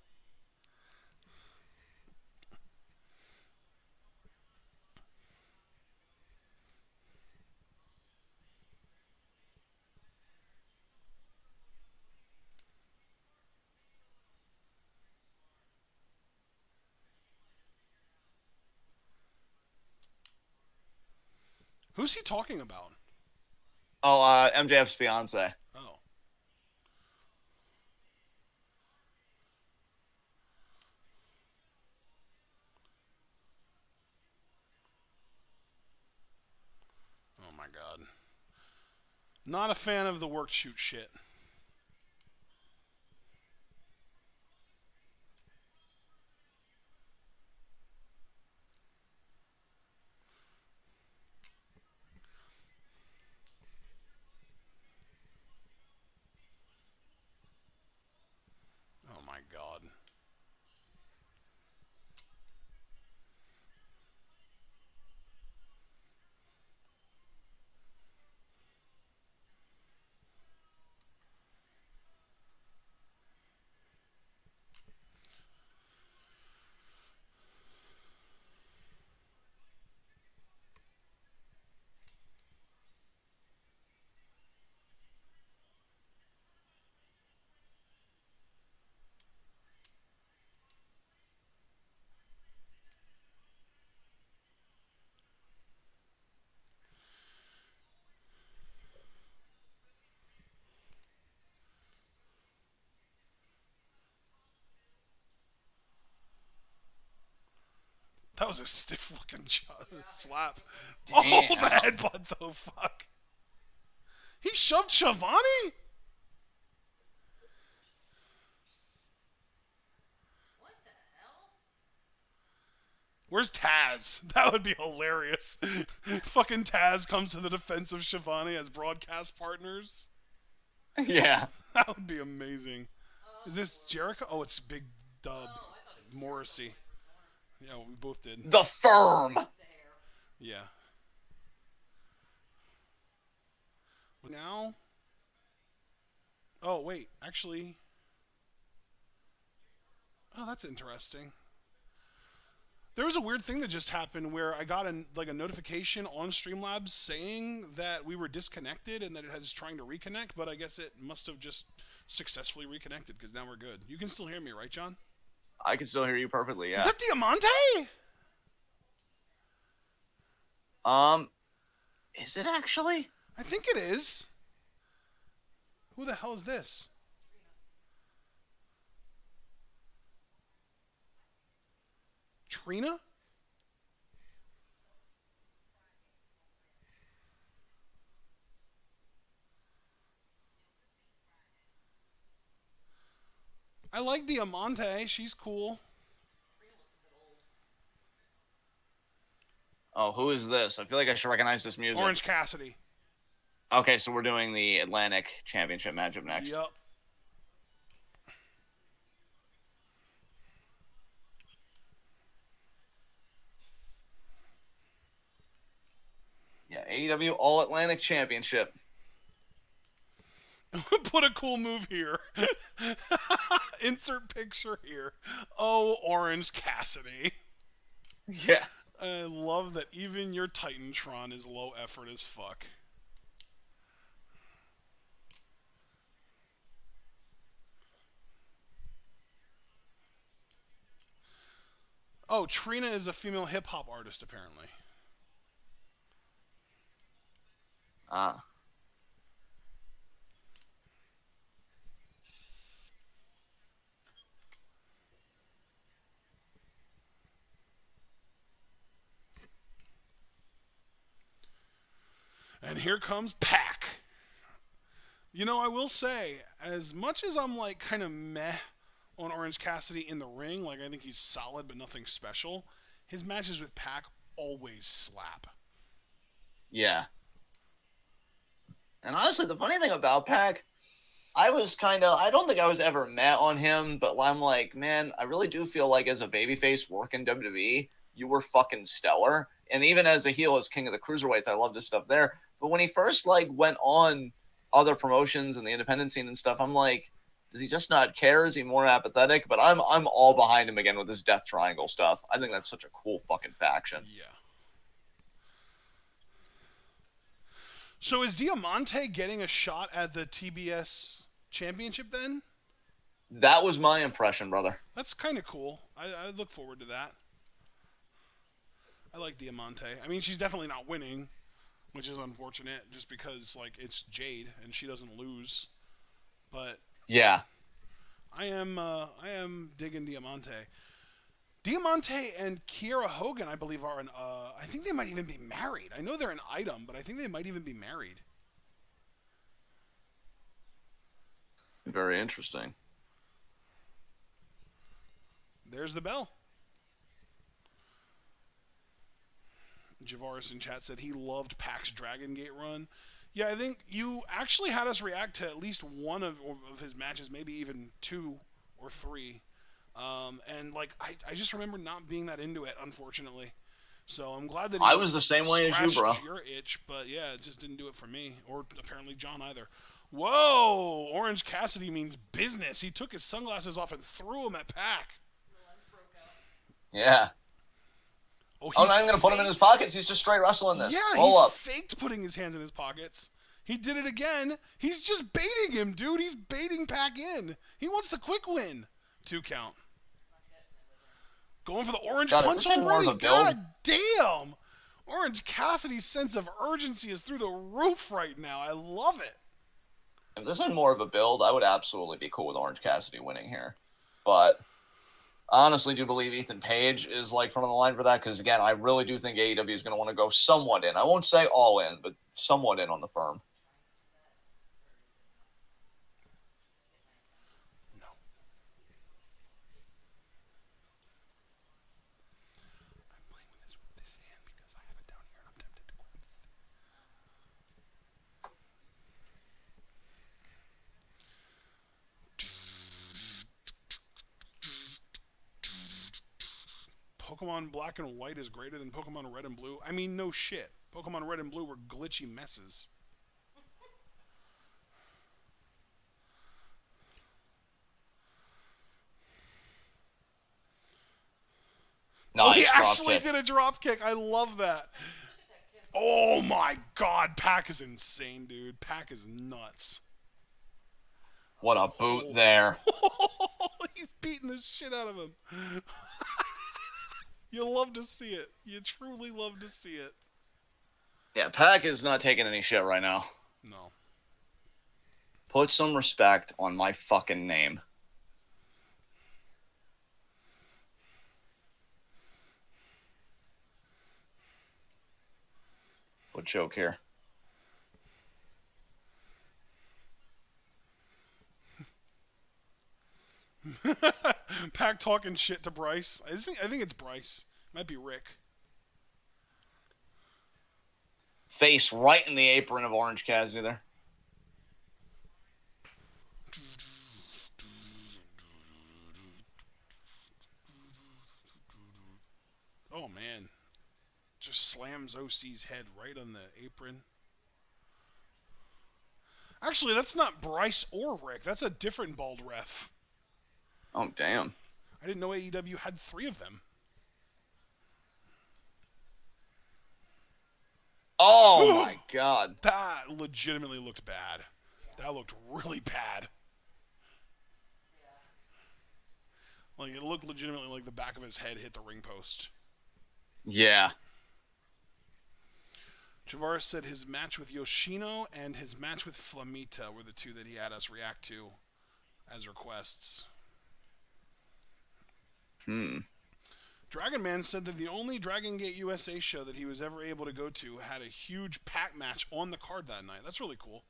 Who's he talking about? Oh, MJF's fiance. Oh. Oh my god. Not a fan of the work shoot shit. Oh my god. That was a stiff looking slap. Damn. Oh, the headbutt though, fuck. He shoved Shivani? What the hell? Where's Taz? That would be hilarious. Fucking Taz comes to the defense of Shivani as broadcast partners. Yeah. That would be amazing. Is this Jericho? Oh, it's Big Dub. Oh, I thought it was Morrissey. Yeah, we both did. The Firm. the hair. Yeah. Now? Oh, wait. Actually. Oh, that's interesting. There was a weird thing that just happened where I got a notification on Streamlabs saying that we were disconnected and that it was trying to reconnect, but I guess it must have just successfully reconnected because now we're good. You can still hear me, right, John? I can still hear you perfectly, yeah. Is that Diamante? Is it actually? I think it is. Who the hell is this? Trina? I like Diamante. She's cool. Oh, who is this? I feel like I should recognize this music. Orange Cassidy. Okay, so we're doing the Atlantic Championship matchup next. Yup. Yeah, AEW All Atlantic Championship. Put a cool move here. Insert picture here. Oh, Orange Cassidy. Yeah. I love that even your Titantron is low effort as fuck. Oh, Trina is a female hip-hop artist, apparently. Ah. And here comes Pac. You know, I will say, as much as I'm like kind of meh on Orange Cassidy in the ring, like I think he's solid but nothing special, his matches with Pac always slap. Yeah. And honestly, the funny thing about Pac, I don't think I was ever met on him, but I'm like, man, I really do feel like as a babyface working WWE, you were fucking stellar. And even as a heel, as King of the Cruiserweights, I loved his stuff there. But when he first went on other promotions and the independent scene and stuff, I'm like, does he just not care? Is he more apathetic? But I'm all behind him again with his Death Triangle stuff. I think that's such a cool fucking faction. Yeah. So is Diamante getting a shot at the TBS championship then? That was my impression, brother. That's kind of cool. I look forward to that. I like Diamante. I mean, she's definitely not winning, which is unfortunate just because like it's Jade and she doesn't lose. But Yeah. I am digging Diamante. Diamante and Kiera Hogan, I believe, are I think they might even be married. I know they're an item, but I think they might even be married. Very interesting. There's the bell. Javaris in chat said he loved Pac's Dragon Gate run. Yeah, I think you actually had us react to at least one of his matches, maybe even 2 or 3. And like I just remember not being that into it, unfortunately. So I'm glad that I was the same way as you, bro. Your itch, but yeah, it just didn't do it for me, or apparently John either. Whoa! Orange Cassidy means business. He took his sunglasses off and threw them at Pac. Yeah. Oh, I'm not even going to put him in his pockets. He's just straight wrestling this. Yeah, Roll he up. faked putting his hands in his pockets. He did it again. He's just baiting him, dude. He's baiting Pac in. He wants the quick win. 2 count. Going for the orange punch already. God damn. Orange Cassidy's sense of urgency is through the roof right now. I love it. If this had more of a build, I would absolutely be cool with Orange Cassidy winning here. But I honestly do believe Ethan Page is like front of the line for that because, again, I really do think AEW is going to want to go somewhat in. I won't say all in, but somewhat in on the firm. No. I'm playing with this hand because I have it down here and I'm tempted to grab it. Pokemon Black and White is greater than Pokemon Red and Blue. I mean, no shit. Pokemon Red and Blue were glitchy messes. Nice. Oh, he actually did a drop kick. I love that. Oh my god, Pac is insane, dude. Pac is nuts. What a boot there. He's beating the shit out of him. You love to see it. You truly love to see it. Yeah, Pac is not taking any shit right now. No. Put some respect on my fucking name. Foot choke here. Pac talking shit to Bryce. I think it's Bryce. Might be Rick. Face right in the apron of Orange Cassidy there. Oh man. Just slams OC's head right on the apron. Actually, that's not Bryce or Rick. That's a different bald ref. Oh, damn. I didn't know AEW had 3 of them. Oh, my God. That legitimately looked bad. That looked really bad. Like, it looked legitimately like the back of his head hit the ring post. Yeah. Javaris said his match with Yoshino and his match with Flamita were the 2 that he had us react to as requests. Dragon Man said that the only Dragon Gate USA show that he was ever able to go to had a huge Pac match on the card that night. That's really cool.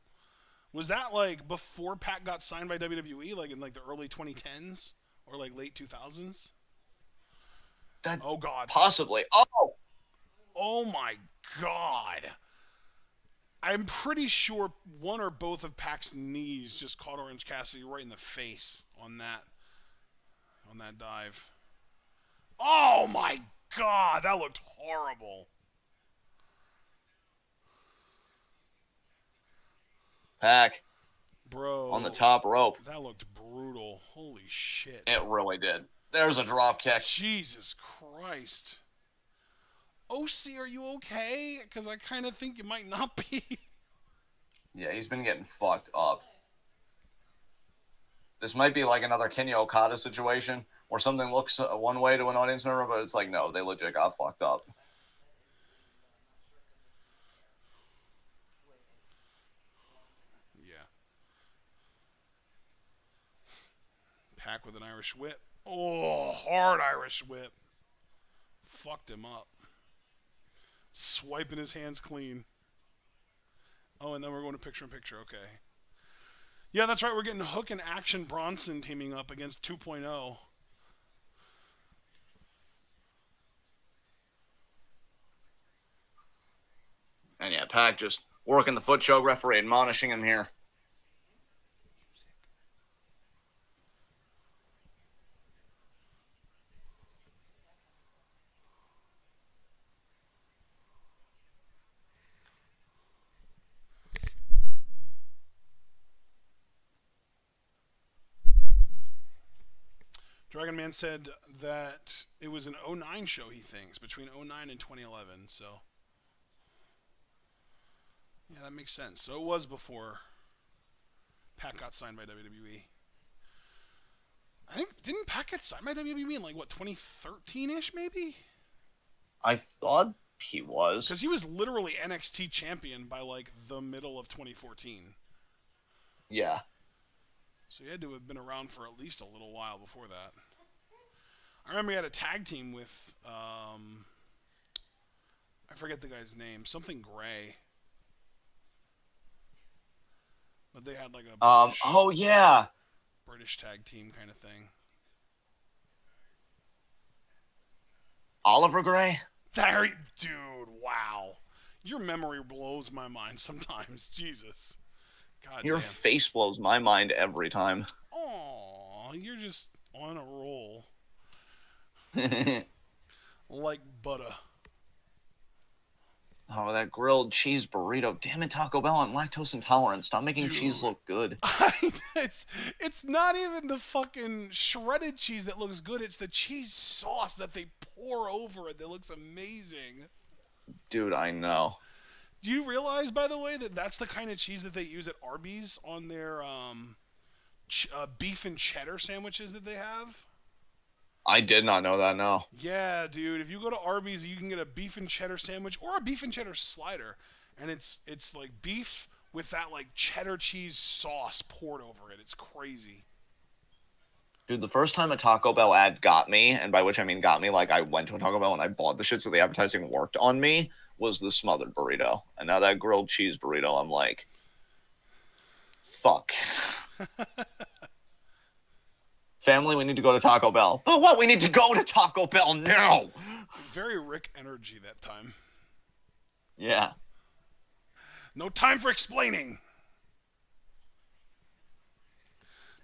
Was that like before Pac got signed by WWE, like in like the early 2010s or like late 2000s? Oh God. Possibly. Oh my God. I'm pretty sure one or both of Pac's knees just caught Orange Cassidy right in the face on that dive. Oh my God, that looked horrible. Pac. Bro. On the top rope. That looked brutal. Holy shit. It really did. There's a drop kick. Jesus Christ. OC, are you okay? Because I kind of think you might not be. Yeah, he's been getting fucked up. This might be like another Kenya Okada situation where something looks one way to an audience member, but it's like, no, they legit got fucked up. Pac with an Irish whip. Oh, hard Irish whip. Fucked him up. Swiping his hands clean. Oh, and then we're going to picture-in-picture. Okay. Yeah, that's right. We're getting Hook and Action Bronson teaming up against 2.0. And yeah, Pac just working the foot choke, referee admonishing him here. Dragon Man said that it was an 09 show, he thinks, between 09 and 2011, so... Yeah, that makes sense. So it was before Pac got signed by WWE. I think, didn't Pac get signed by WWE in, like, what, 2013-ish, maybe? I thought he was. Because he was literally NXT champion by, like, the middle of 2014. Yeah. So he had to have been around for at least a little while before that. I remember he had a tag team with, I forget the guy's name, something Gray. But they had like a British, oh yeah, British tag team kind of thing. Oliver Gray. There, dude, wow. Your memory blows my mind sometimes. Jesus. God Your damn. face blows my mind every time. Aw, you're just on a roll. Like butter. Oh, that grilled cheese burrito. Damn it, Taco Bell, I'm lactose intolerant. Stop making Dude. cheese look good. It's not even the fucking shredded cheese that looks good. It's the cheese sauce that they pour over it that looks amazing. Dude, I know. Do you realize, by the way, that that's the kind of cheese that they use at Arby's on their beef and cheddar sandwiches that they have? I did not know that, no. Yeah, dude. If you go to Arby's, you can get a beef and cheddar sandwich or a beef and cheddar slider, and it's like beef with that like cheddar cheese sauce poured over it. It's crazy. Dude, the first time a Taco Bell ad got me, and by which I mean got me, like I went to a Taco Bell and I bought the shit so the advertising worked on me, was the smothered burrito. And now that grilled cheese burrito, I'm like, fuck. Family, we need to go to Taco Bell. But what? We need to go to Taco Bell now. Very Rick energy that time. Yeah. No time for explaining.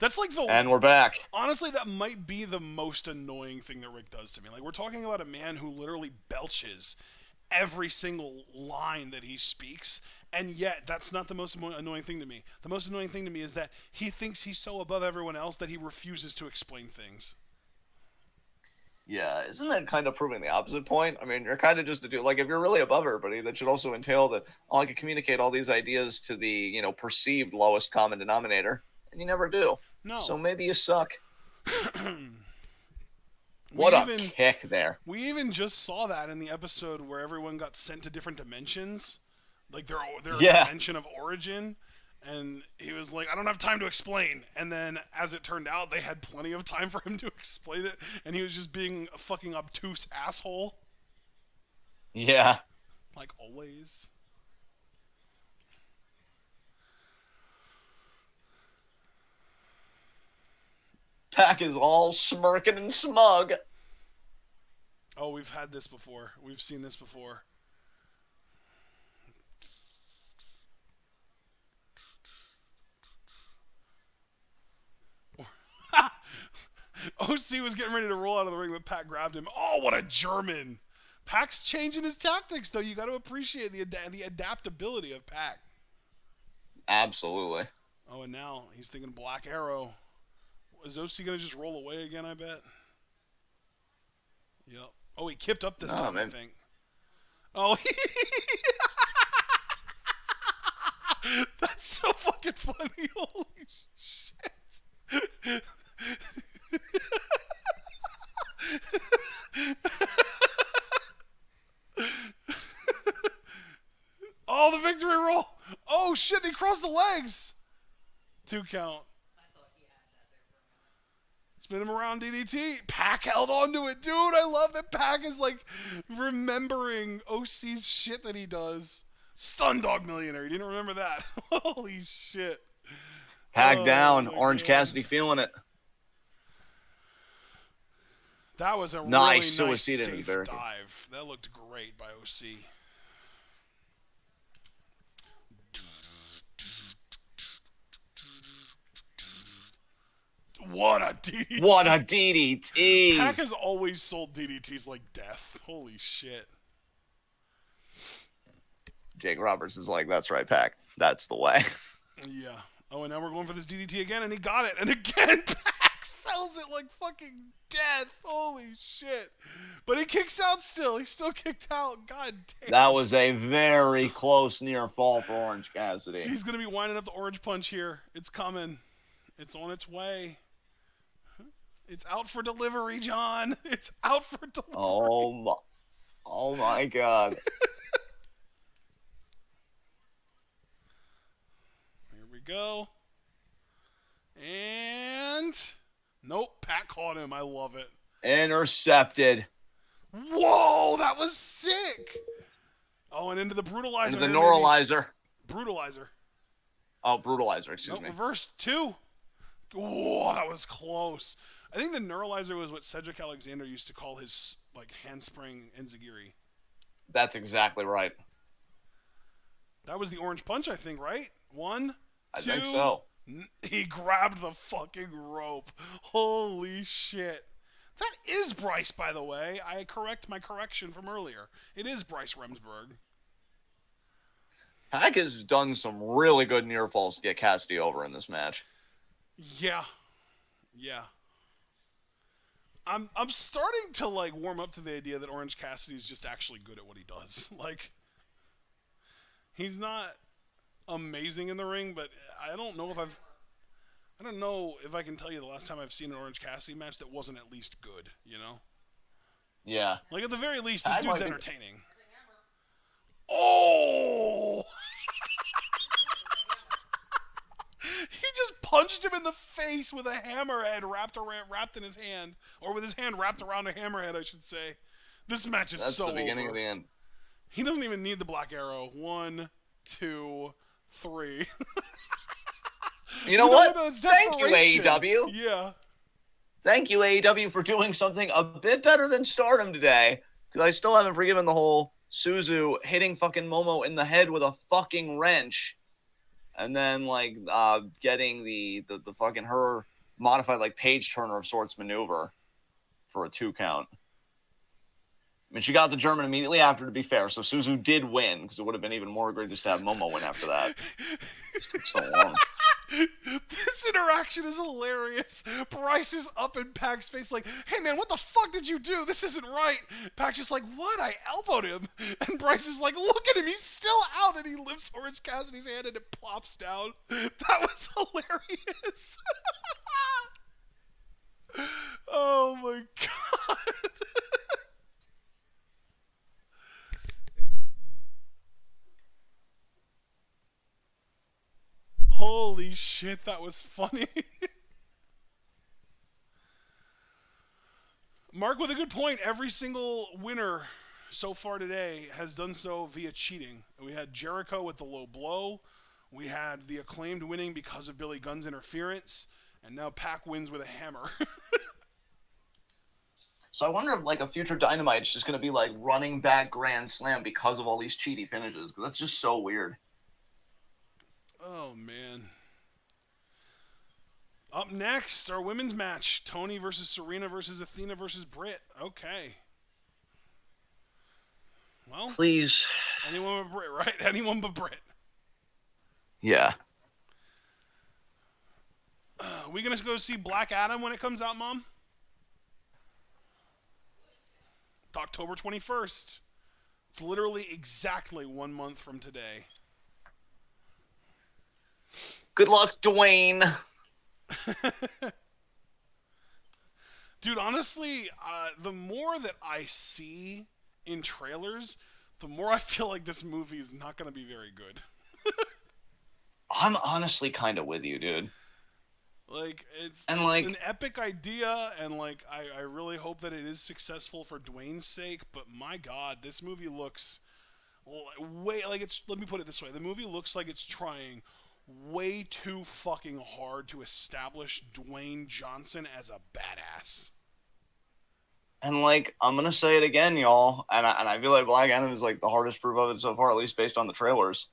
That's like the... And we're back. Honestly, that might be the most annoying thing that Rick does to me. Like, we're talking about a man who literally belches every single line that he speaks, and yet that's not the most annoying thing to me. The most annoying thing to me is that he thinks he's so above everyone else that he refuses to explain things. Yeah, isn't that kind of proving the opposite point? I mean, you're kind of just a dude. Like, if you're really above everybody, that should also entail that, oh, I can communicate all these ideas to the, perceived lowest common denominator. And you never do. No. So maybe you suck. What a kick there. We even just saw that in the episode where everyone got sent to different dimensions. Like, their dimension of origin. And he was like, I don't have time to explain. And then, as it turned out, they had plenty of time for him to explain it. And he was just being a fucking obtuse asshole. Yeah. Like always. Pac is all smirking and smug. Oh, we've had this before. We've seen this before. OC was getting ready to roll out of the ring, but Pac grabbed him. Oh, what a German. Pac's changing his tactics, though. You got to appreciate the adaptability of Pac. Absolutely. Oh, and now he's thinking Black Arrow. Is OC going to just roll away again, I bet? Yep. Oh, he kipped up this time, man. I think. Oh, that's so fucking funny. Holy shit. Oh, the victory roll. Oh, shit, he crossed the legs. 2 count. Spin him around DDT. Pac held on to it. Dude, I love that Pac is like remembering OC's shit that he does. Stun Dog Millionaire. You didn't remember that? Holy shit. Pack down. my Orange God. Cassidy feeling it. That was a Nice really nice suicide in the safe barricade. dive. That looked great by OC. What a DDT. What a DDT. Pac has always sold DDTs like death. Holy shit. Jake Roberts is like, that's right, Pac. That's the way. Yeah. Oh, and now we're going for this DDT again, and he got it. And again, Pac sells it like fucking death. Holy shit. But he kicks out still. He still kicked out. God damn. That was a very close near fall for Orange Cassidy. He's going to be winding up the orange punch here. It's coming. It's on its way. It's out for delivery, John. It's out for delivery. Oh my God. Here we go. And nope, Pat caught him. I love it. Intercepted. Whoa, that was sick. Oh, and into the brutalizer. Into the here, neuralizer. maybe. Brutalizer. Oh, brutalizer, excuse Nope, me. reverse two. Whoa, that was close. I think the neuralizer was what Cedric Alexander used to call his like handspring enziguri. That's exactly right. That was the orange punch, I think, right? One, I two. think so. He grabbed the fucking rope. Holy shit. That is Bryce, by the way. I correct my correction from earlier. It is Bryce Remsburg. Pac has done some really good near falls to get Cassidy over in this match. Yeah. Yeah. I'm starting to like warm up to the idea that Orange Cassidy is just actually good at what he does. Like, he's not amazing in the ring, but I don't know if I can tell you the last time I've seen an Orange Cassidy match that wasn't at least good, you know? Yeah. Like, at the very least, this I dude's might be- entertaining. Oh! He just punched him in the face with a hammerhead wrapped in his hand. Or with his hand wrapped around a hammerhead, I should say. This match is That's so the beginning over. of the end. He doesn't even need the black arrow. 1, 2, 3. You know what? It's Thank you, desperation. AEW. Yeah. Thank you, AEW, for doing something a bit better than Stardom today. Because I still haven't forgiven the whole Suzu hitting fucking Momo in the head with a fucking wrench. And then, like, getting the fucking her modified, like, page turner of sorts maneuver for a 2 count. I mean, she got the German immediately after, to be fair. So Suzu did win, because it would have been even more egregious to have Momo win after that. It took so long. This interaction is hilarious. Bryce is up in Pac's face like, hey man, what the fuck did you do? This isn't right. Pac's just like, what? I elbowed him. And Bryce is like, look at him. He's still out. And he lifts Orange Cassidy's hand and it plops down. That was hilarious. Oh my god. Holy shit, that was funny. Mark with a good point. Every single winner so far today has done so via cheating. We had Jericho with the low blow. We had the Acclaimed winning because of Billy Gunn's interference. And now Pac wins with a hammer. So I wonder if, like, a future Dynamite's just going to be, like, running back Grand Slam because of all these cheaty finishes. Because that's just so weird. Oh, man. Up next, our women's match. Tony versus Serena versus Athena versus Britt. Okay. Well, Please. anyone but Britt, right? Anyone but Britt. Yeah. Are we going to go see Black Adam when it comes out, Mom? It's October 21st. It's literally exactly 1 month from today. Good luck, Dwayne. Dude, honestly, the more that I see in trailers, the more I feel like this movie is not going to be very good. I'm honestly kind of with you, dude. Like it's And, it's like, an epic idea, and like I really hope that it is successful for Dwayne's sake. But my God, this movie looks way like it's. Let me put it this way: the movie looks like it's trying way too fucking hard to establish Dwayne Johnson as a badass. and like, I'm gonna say it again, y'all, and I feel like Black Adam is like the hardest proof of it so far, at least based on the trailers.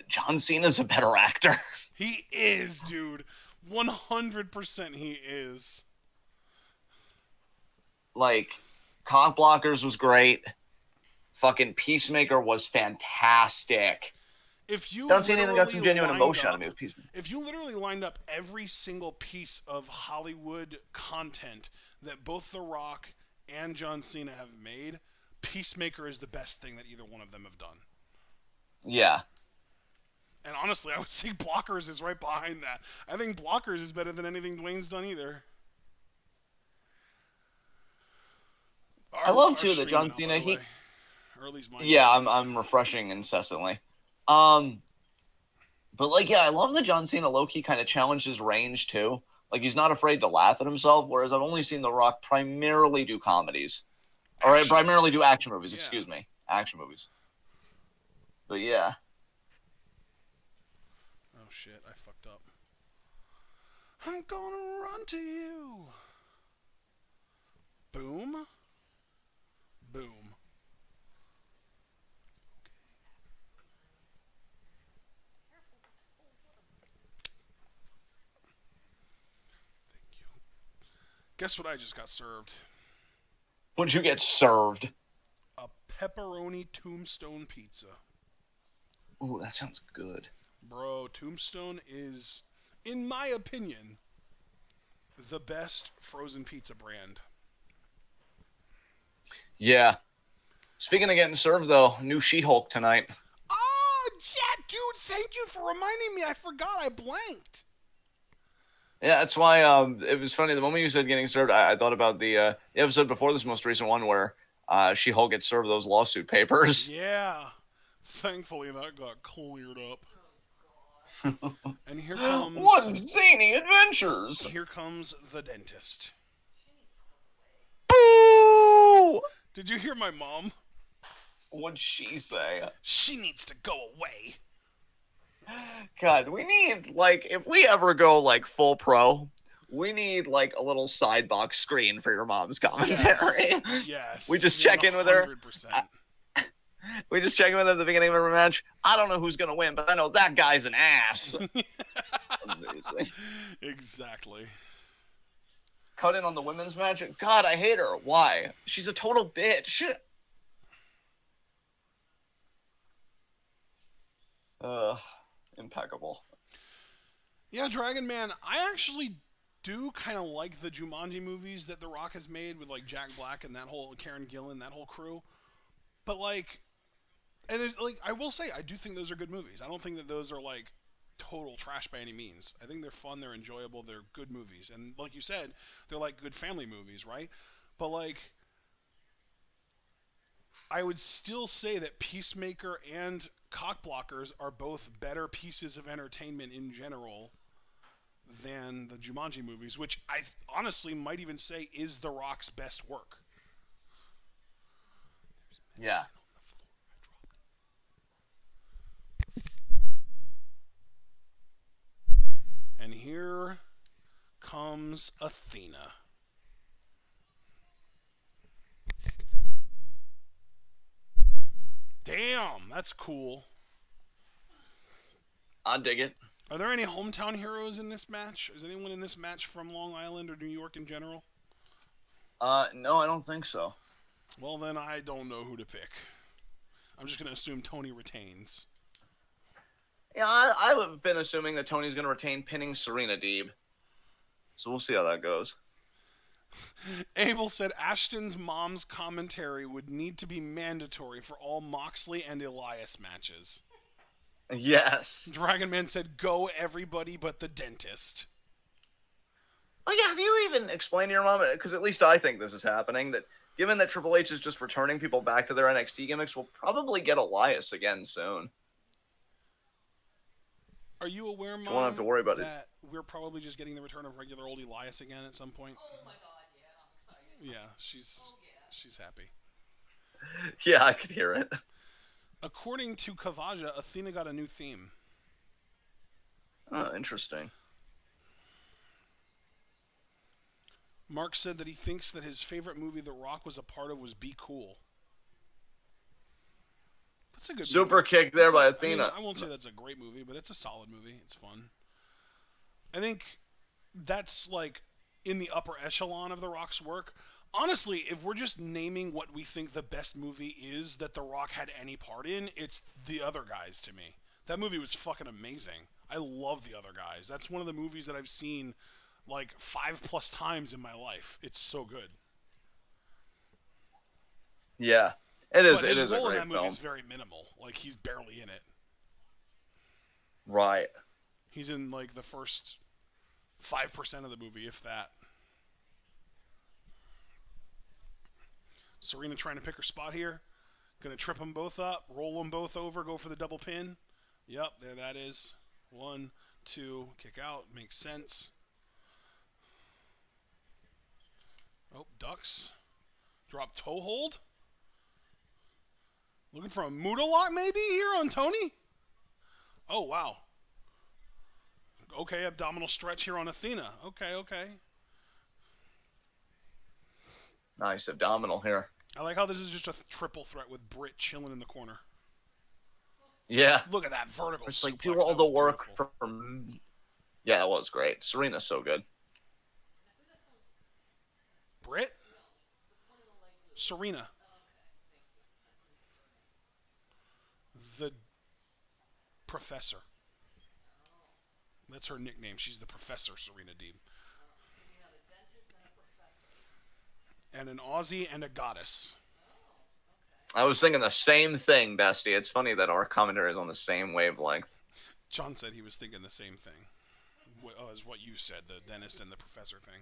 John Cena's a better actor. He is, dude. 100% he is. Like, Cock Blockers was great. Fucking Peacemaker was fantastic. If you John Cena even got literally some genuine lined emotion out up- of me with Peacemaker. If you literally lined up every single piece of Hollywood content that both The Rock and John Cena have made, Peacemaker is the best thing that either one of them have done. Yeah. And honestly, I would say Blockers is right behind that. I think Blockers is better than anything Dwayne's done either. I love, Our too, that stream John went out, by Cena, the he... way. Or at least mine. Yeah, I'm refreshing incessantly. But, like, yeah, I love that John Cena low-key kind of challenged his range, too. Like, he's not afraid to laugh at himself, whereas I've only seen The Rock primarily do comedies. Or primarily do action movies, excuse me. Action movies. But, yeah. Oh, shit, I fucked up. I'm gonna run to you. Boom. Boom. Thank you. Guess what I just got served? What'd you get served? A pepperoni tombstone pizza. Ooh, that sounds good. Bro, Tombstone is, in my opinion, the best frozen pizza brand. Yeah. Speaking of getting served, though, new She-Hulk tonight. Oh, yeah, dude, thank you for reminding me. I forgot. I blanked. Yeah, that's why it was funny. The moment you said getting served, I thought about the episode before this most recent one where She-Hulk gets served those lawsuit papers. Yeah. Thankfully, that got cleared up. And here comes... What zany adventures! Here comes the dentist. Boo! Did you hear my mom? What'd she say? She needs to go away. God, we need, like, if we ever go, like, full pro, we need, like, a little side box screen for your mom's commentary. Yes. We just check in with her. 100%. We just check in with her at the beginning of every match. I don't know who's going to win, but I know that guy's an ass. Amazing. Exactly. Cut in on the women's match. God, I hate her. Why? She's a total bitch. Impeccable. Yeah, Dragon Man, I actually do kind of like the Jumanji movies that The Rock has made with, like, Jack Black and that whole Karen Gillan, that whole crew. But, like, and it's, like, I will say, I do think those are good movies. I don't think that those are, like, total trash by any means. I think they're fun, they're enjoyable, they're good movies. And like you said, they're, like, good family movies, right? But, like, I would still say that Peacemaker and Cock Blockers are both better pieces of entertainment in general than the Jumanji movies, which I honestly might even say is The Rock's best work. Yeah. And here comes Athena. Damn, that's cool. I dig it. Are there any hometown heroes in this match? Is anyone in this match from Long Island or New York in general? No, I don't think so. Well, then I don't know who to pick. I'm just going to assume Tony retains. Yeah, I've been assuming that Tony's going to retain pinning Serena Deeb. So we'll see how that goes. Abel said Ashton's mom's commentary would need to be mandatory for all Moxley and Elias matches. Yes. Dragon Man said, go everybody but the dentist. Like, have you even explained to your mom, because at least I think this is happening, that given that Triple H is just returning people back to their NXT gimmicks, we'll probably get Elias again soon. Are you aware, Mom, You won't have to worry about it. that we're probably just getting the return of regular old Elias again at some point? Oh my god, yeah, I'm excited. Yeah, she's Oh yeah. she's happy. Yeah, I could hear it. According to Kavaja, Athena got a new theme. Oh, interesting. Mark said that he thinks that his favorite movie The Rock was a part of was Be Cool. That's a good Super movie. kick there by I Athena. mean, I won't say that's a great movie, but it's a solid movie. It's fun. I think that's like in the upper echelon of The Rock's work. Honestly, if we're just naming what we think the best movie is that The Rock had any part in, it's The Other Guys to me. That movie was fucking amazing. I love The Other Guys. That's one of the movies that I've seen like 5+ times in my life. It's so good. Yeah, it is. But It his is a role in great that movie film. is very minimal. Like, he's barely in it. Right. He's in like the first 5% of the movie, if that. Serena trying to pick her spot here. Gonna trip them both up, roll them both over, go for the double pin. Yep, there that is. 1, 2, kick out. Makes sense. Oh, ducks. Drop toe hold. Looking for a Muda lock maybe here on Tony? Oh, wow. Okay, abdominal stretch here on Athena. Okay. Nice abdominal here. I like how this is just a triple threat with Britt chilling in the corner. Yeah. Look at that vertical It's like, suplex. do all That the was work beautiful. from... Yeah, that was great. Serena's so good. Britt? Serena. The Professor. That's her nickname. She's the Professor, Serena Deeb. Yeah, the dentist and a professor. And an Aussie and a goddess. I was thinking the same thing, Bestie. It's funny that our commentary is on the same wavelength. John said he was thinking the same thing as what you said, the dentist and the professor thing.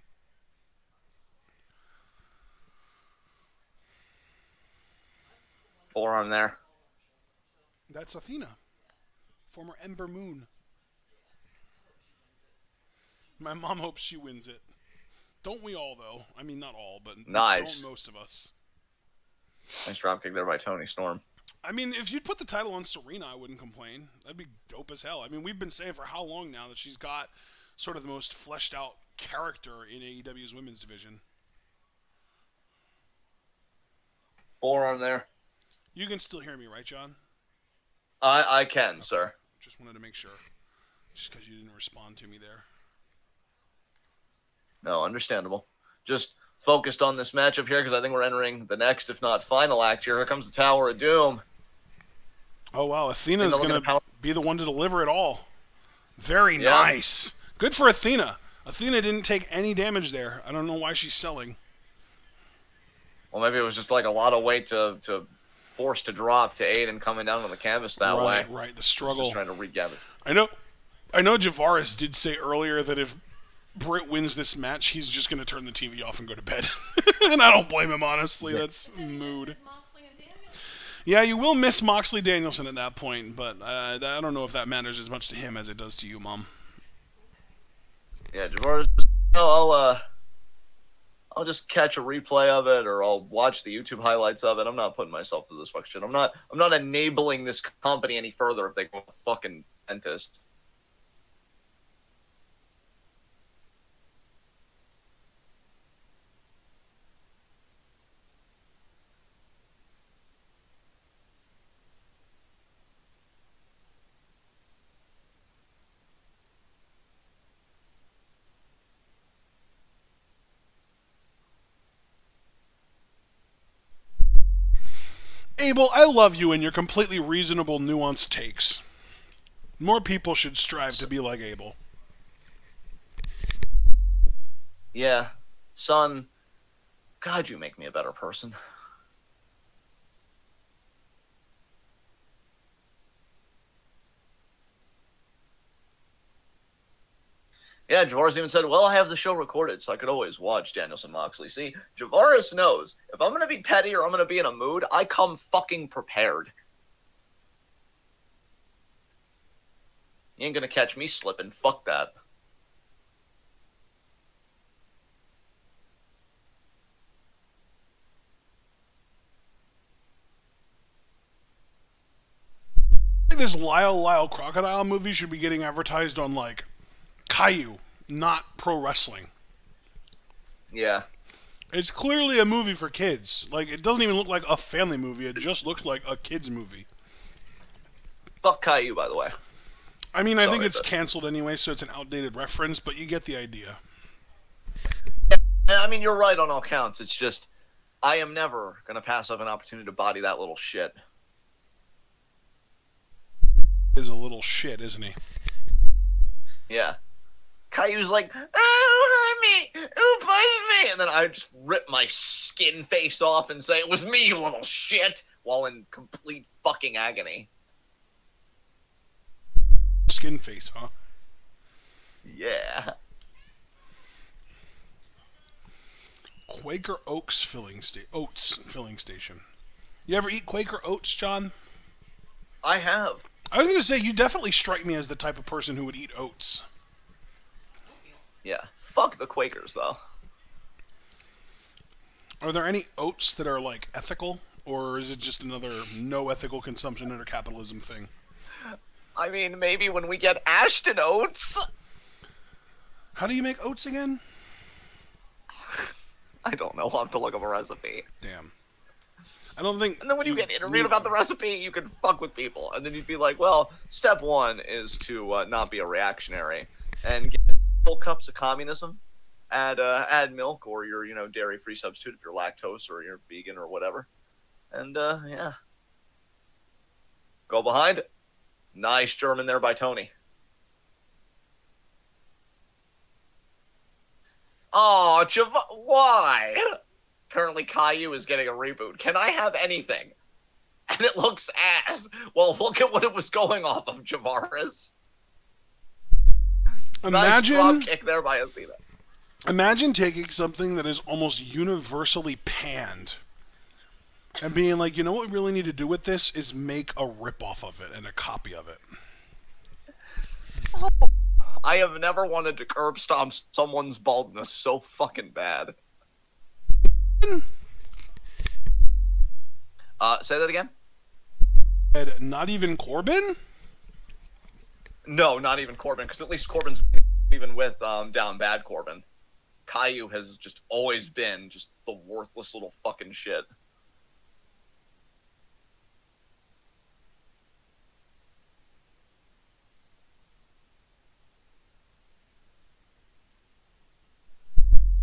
Forearm there. That's Athena, former Ember Moon. My mom hopes she wins it. Don't we all, though? I mean, not all, but Nice. don't most of us. Nice dropkick there by Tony Storm. I mean, if you'd put the title on Serena, I wouldn't complain. That'd be dope as hell. I mean, we've been saying for how long now that she's got sort of the most fleshed out character in AEW's women's division. Forearm there. You can still hear me, right, John? I can, sir. Just wanted to make sure. Just because you didn't respond to me there. No, understandable. Just focused on this matchup here because I think we're entering the next, if not final act here. Here comes the Tower of Doom. Oh, wow. Athena's Athena going looking to be the one to deliver it all. Very Yeah. nice. Good for Athena. Athena didn't take any damage there. I don't know why she's selling. Well, maybe it was just like a lot of weight to force to drop to Aiden coming down on the canvas that way. Right. The struggle. Just trying to regather. I know Javaris did say earlier that if Britt wins this match, he's just going to turn the TV off and go to bed. And I don't blame him, honestly. That's mood. Moxley and Danielson. Yeah, you will miss Moxley Danielson at that point, but I don't know if that matters as much to him as it does to you, Mom. Yeah, Javaris. I'll just catch a replay of it, or I'll watch the YouTube highlights of it. I'm not putting myself through this fucking shit. I'm not enabling this company any further if they go to the fucking dentist. Abel, I love you and your completely reasonable, nuanced takes. More people should strive to be like Abel. Yeah, son. God, you make me a better person. Yeah, Javaris even said, well, I have the show recorded, so I could always watch Danielson Moxley. See, Javaris knows, if I'm going to be petty or I'm going to be in a mood, I come fucking prepared. You ain't gonna catch me slipping. Fuck that. I think this Lyle Crocodile movie should be getting advertised on, like, Caillou, not pro wrestling. Yeah. It's clearly a movie for kids. Like, it doesn't even look like a family movie. It just looks like a kid's movie. Fuck Caillou, by the way. I mean, I think Sorry, it's but- canceled anyway, so it's an outdated reference, but you get the idea. I mean, you're right on all counts. It's just, I am never gonna pass up an opportunity to body that little shit. Is a little shit, isn't he? Yeah. Caillou's like, oh, hurt me! Oh, push me! And then I just rip my skin face off and say, it was me, you little shit! While in complete fucking agony. Skin face, huh? Yeah. Quaker Oats filling station. You ever eat Quaker Oats, John? I have. I was going to say, you definitely strike me as the type of person who would eat oats. Yeah. Fuck the Quakers, though. Are there any oats that are, like, ethical? Or is it just another no ethical consumption under capitalism thing? I mean, maybe when we get Ashton Oats. How do you make oats again? I don't know. I'll have to look up a recipe. Damn. I don't think... And then when you get interviewed about the recipe, you can fuck with people. And then you'd be like, well, step one is to not be a reactionary. And get full cups of communism. Add milk or your, dairy-free substitute if you're lactose or you're vegan or whatever. And, yeah. Go behind. Nice German there by Tony. Oh, why? Apparently Caillou is getting a reboot. Can I have anything? And it looks ass. Well, look at what it was going off of, Javaris. Nice drop kick there by Athena. Imagine taking something that is almost universally panned and being like, you know what we really need to do with this is make a ripoff of it and a copy of it. I have never wanted to curb stomp someone's baldness so fucking bad. Say that again? And not even Corbin? No, not even Corbin, because at least Corbin's even with down bad Corbin. Caillou has just always been just the worthless little fucking shit.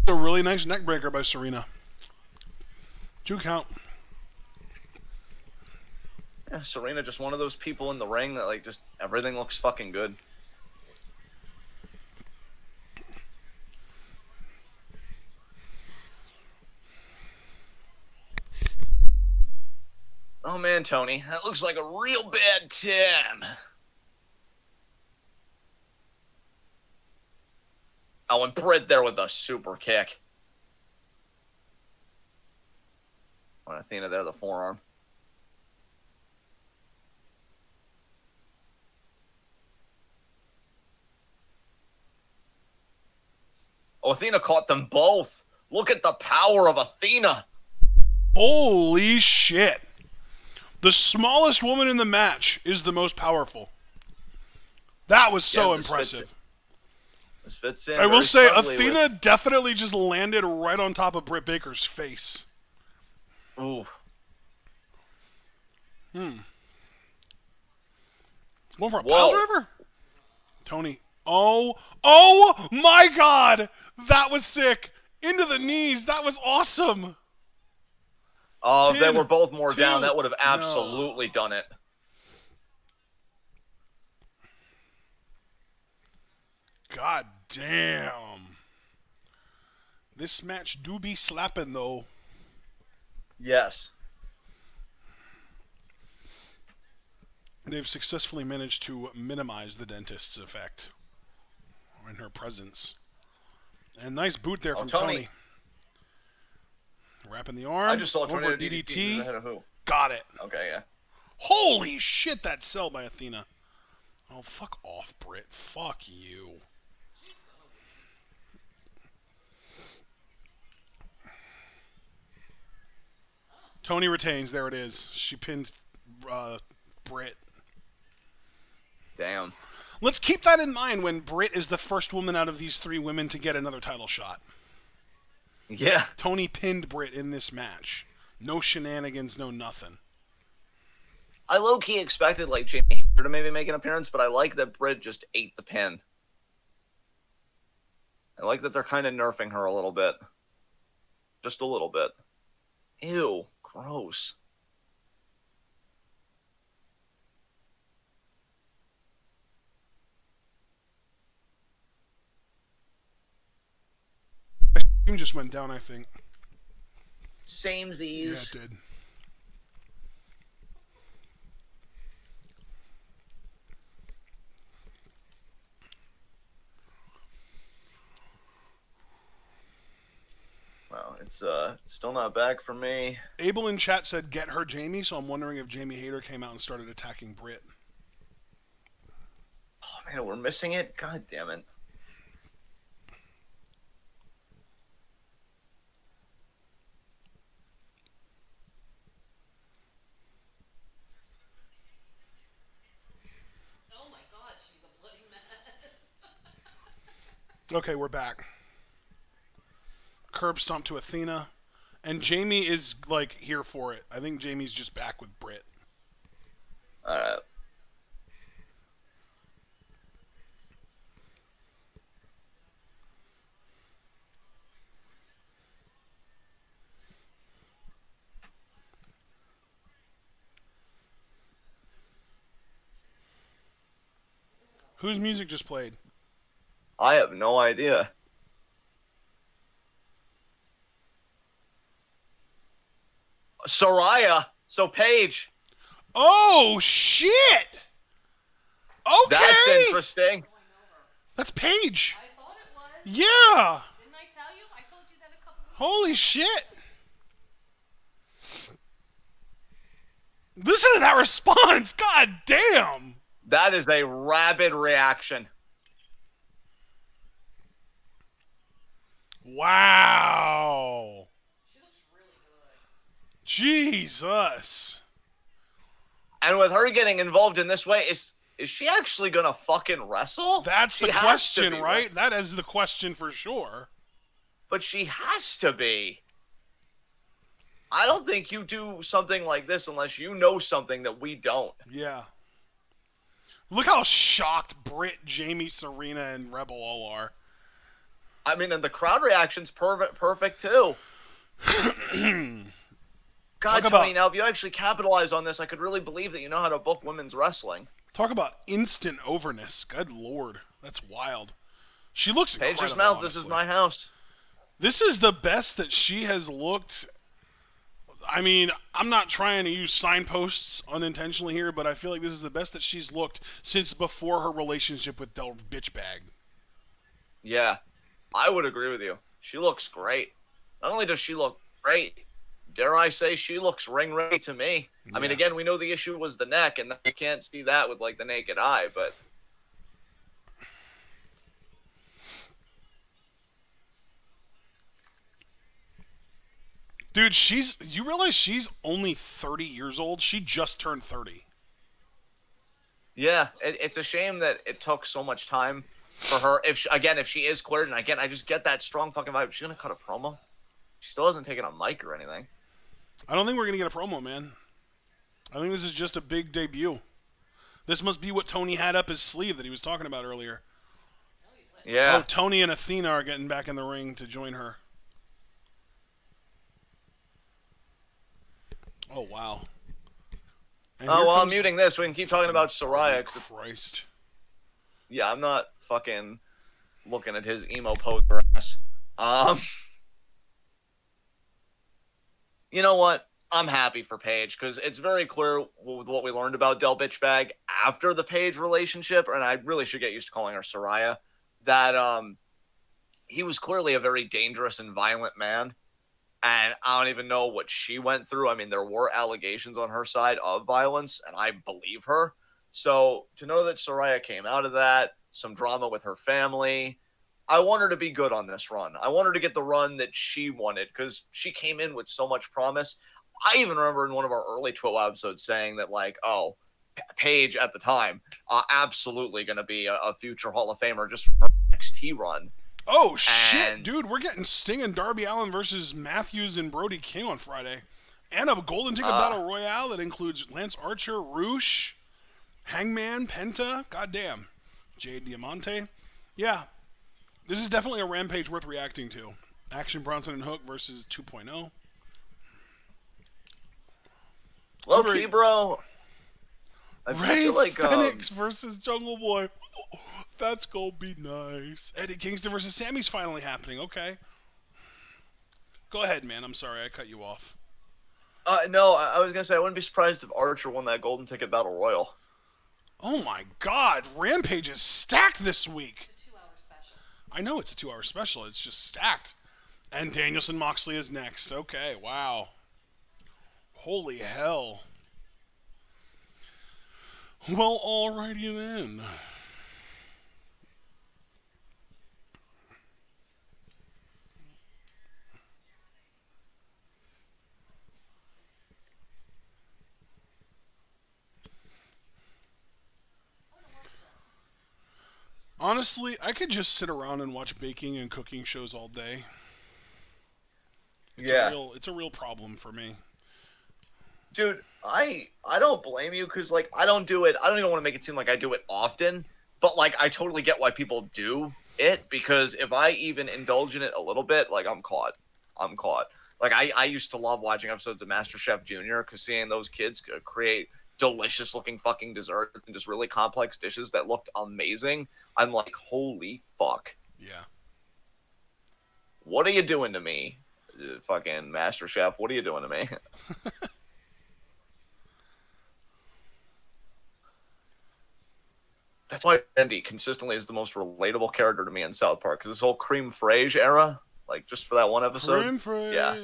A really nice neck breaker by Serena. 2 count. Yeah, Serena just one of those people in the ring that like just everything looks fucking good. Oh man, Tony, that looks like a real bad time. Oh, and Britt there with a super kick. On Athena there, the forearm. Oh, Athena caught them both. Look at the power of Athena. Holy shit. The smallest woman in the match is the most powerful. That was so impressive. This fits in. I will say, Athena definitely just landed right on top of Britt Baker's face. Ooh. Going for a pile driver? Tony. Oh my god! That was sick. Into the knees. That was awesome. Oh, if they were both more down, that would have absolutely done it. God damn. This match do be slapping, though. Yes. They've successfully managed to minimize the dentist's effect in her presence. And nice boot there from Tony. Wrapping the arm. I just saw over Tornado DDT. Ahead of who? Got it. Okay, yeah. Holy shit, that sell by Athena. Oh, fuck off, Britt. Fuck you. She's gonna win. Tony retains. There it is. She pinned Britt. Damn. Let's keep that in mind when Britt is the first woman out of these 3 women to get another title shot. Yeah. Tony pinned Britt in this match. No shenanigans, no nothing. I low-key expected, like, Jamie Hayter to maybe make an appearance, but I like that Britt just ate the pin. I like that they're kind of nerfing her a little bit. Just a little bit. Ew. Gross. Stream just went down, I think. Samesies. Yeah, it did. Well, it's still not back for me. Abel in chat said, get her Jamie, so I'm wondering if Jamie Hayter came out and started attacking Britt. Oh, man, we're missing it? God damn it. Oh my god, she's a bloody mess. Okay, we're back. Curb stomp to Athena. And Jamie is, like, here for it. I think Jamie's just back with Britt. Alright. Whose music just played? I have no idea. Soraya. So Paige. Oh, shit! Okay! That's interesting. Oh, I know her. That's Paige. I thought it was. Yeah! Didn't I tell you? I told you that a couple weeks Holy shit! Listen to that response! God damn! That is a rabid reaction. Wow! She looks really good. Jesus! And with her getting involved in this way, is she actually gonna fucking wrestle? That's She the has to question, be, right? That is the question for sure. But she has to be. I don't think you do something like this unless you know something that we don't. Yeah. Look how shocked Britt, Jamie, Serena, and Rebel all are. I mean, and the crowd reaction's perfect too. God, Talk Tony, about- now if you actually capitalize on this, I could really believe that you know how to book women's wrestling. Talk about instant overness. Good lord. That's wild. She looks incredible, Paige's mouth, this is honestly. my house. This is the best that she has looked. I mean, I'm not trying to use signposts unintentionally here, but I feel like this is the best that she's looked since before her relationship with Del Bitchbag. Yeah, I would agree with you. She looks great. Not only does she look great, dare I say she looks ring ready to me. I mean, Yeah. again, we know the issue was the neck, and you can't see that with, like, the naked eye, but... Dude, you realize she's only 30 years old? She just turned 30. Yeah, it's a shame that it took so much time for her. If she is cleared, and again, I just get that strong fucking vibe. She's gonna cut a promo. She still hasn't taken a mic or anything. I don't think we're going to get a promo, man. I think this is just a big debut. This must be what Tony had up his sleeve that he was talking about earlier. Yeah. Oh, Tony and Athena are getting back in the ring to join her. Oh, wow. And here Oh, well, I'm comes- muting this. We can keep talking about Soraya. 'Cause Christ. yeah, I'm not fucking looking at his emo poser ass. You know what? I'm happy for Paige because it's very clear with what we learned about Del Bitchbag after the Paige relationship, and I really should get used to calling her Soraya, that he was clearly a very dangerous and violent man. And I don't even know what she went through. I mean, there were allegations on her side of violence, and I believe her. So to know that Soraya came out of that, some drama with her family, I want her to be good on this run. I want her to get the run that she wanted because she came in with so much promise. I even remember in one of our early 12 episodes saying that, like, oh, Paige at the time, absolutely going to be a future Hall of Famer just from her NXT run. Oh, shit, dude. We're getting Sting and Darby Allin versus Matthews and Brody King on Friday. And a Golden Ticket Battle Royale that includes Lance Archer, Roosh, Hangman, Penta, goddamn, Jade Diamante. Yeah, this is definitely a Rampage worth reacting to. Action Bronson and Hook versus 2.0. Low key, bro. Ray like, Phoenix versus Jungle Boy. That's gonna be nice. Eddie Kingston versus Sammy's finally happening. Okay. Go ahead, man. I'm sorry. I cut you off. No, I was going to say I wouldn't be surprised if Archer won that Golden Ticket Battle Royal. Oh, my God. Rampage is stacked this week. It's a 2-hour special. I know it's a 2-hour special. It's just stacked. And Danielson Moxley is next. Okay, wow. Holy hell. Well, alrighty then. Honestly, I could just sit around and watch baking and cooking shows all day. It's a real problem for me. Dude, I don't blame you because, like, I don't do it. I don't even want to make it seem like I do it often. But, like, I totally get why people do it because if I even indulge in it a little bit, like, I'm caught. Like, I used to love watching episodes of MasterChef Junior because seeing those kids create delicious-looking fucking desserts and just really complex dishes that looked amazing, I'm like, holy fuck. Yeah. What are you doing to me, fucking MasterChef? What are you doing to me? That's why Andy consistently is the most relatable character to me in South Park. Because this whole Cream Frage era, like, just for that one episode. Cream Frage. Yeah.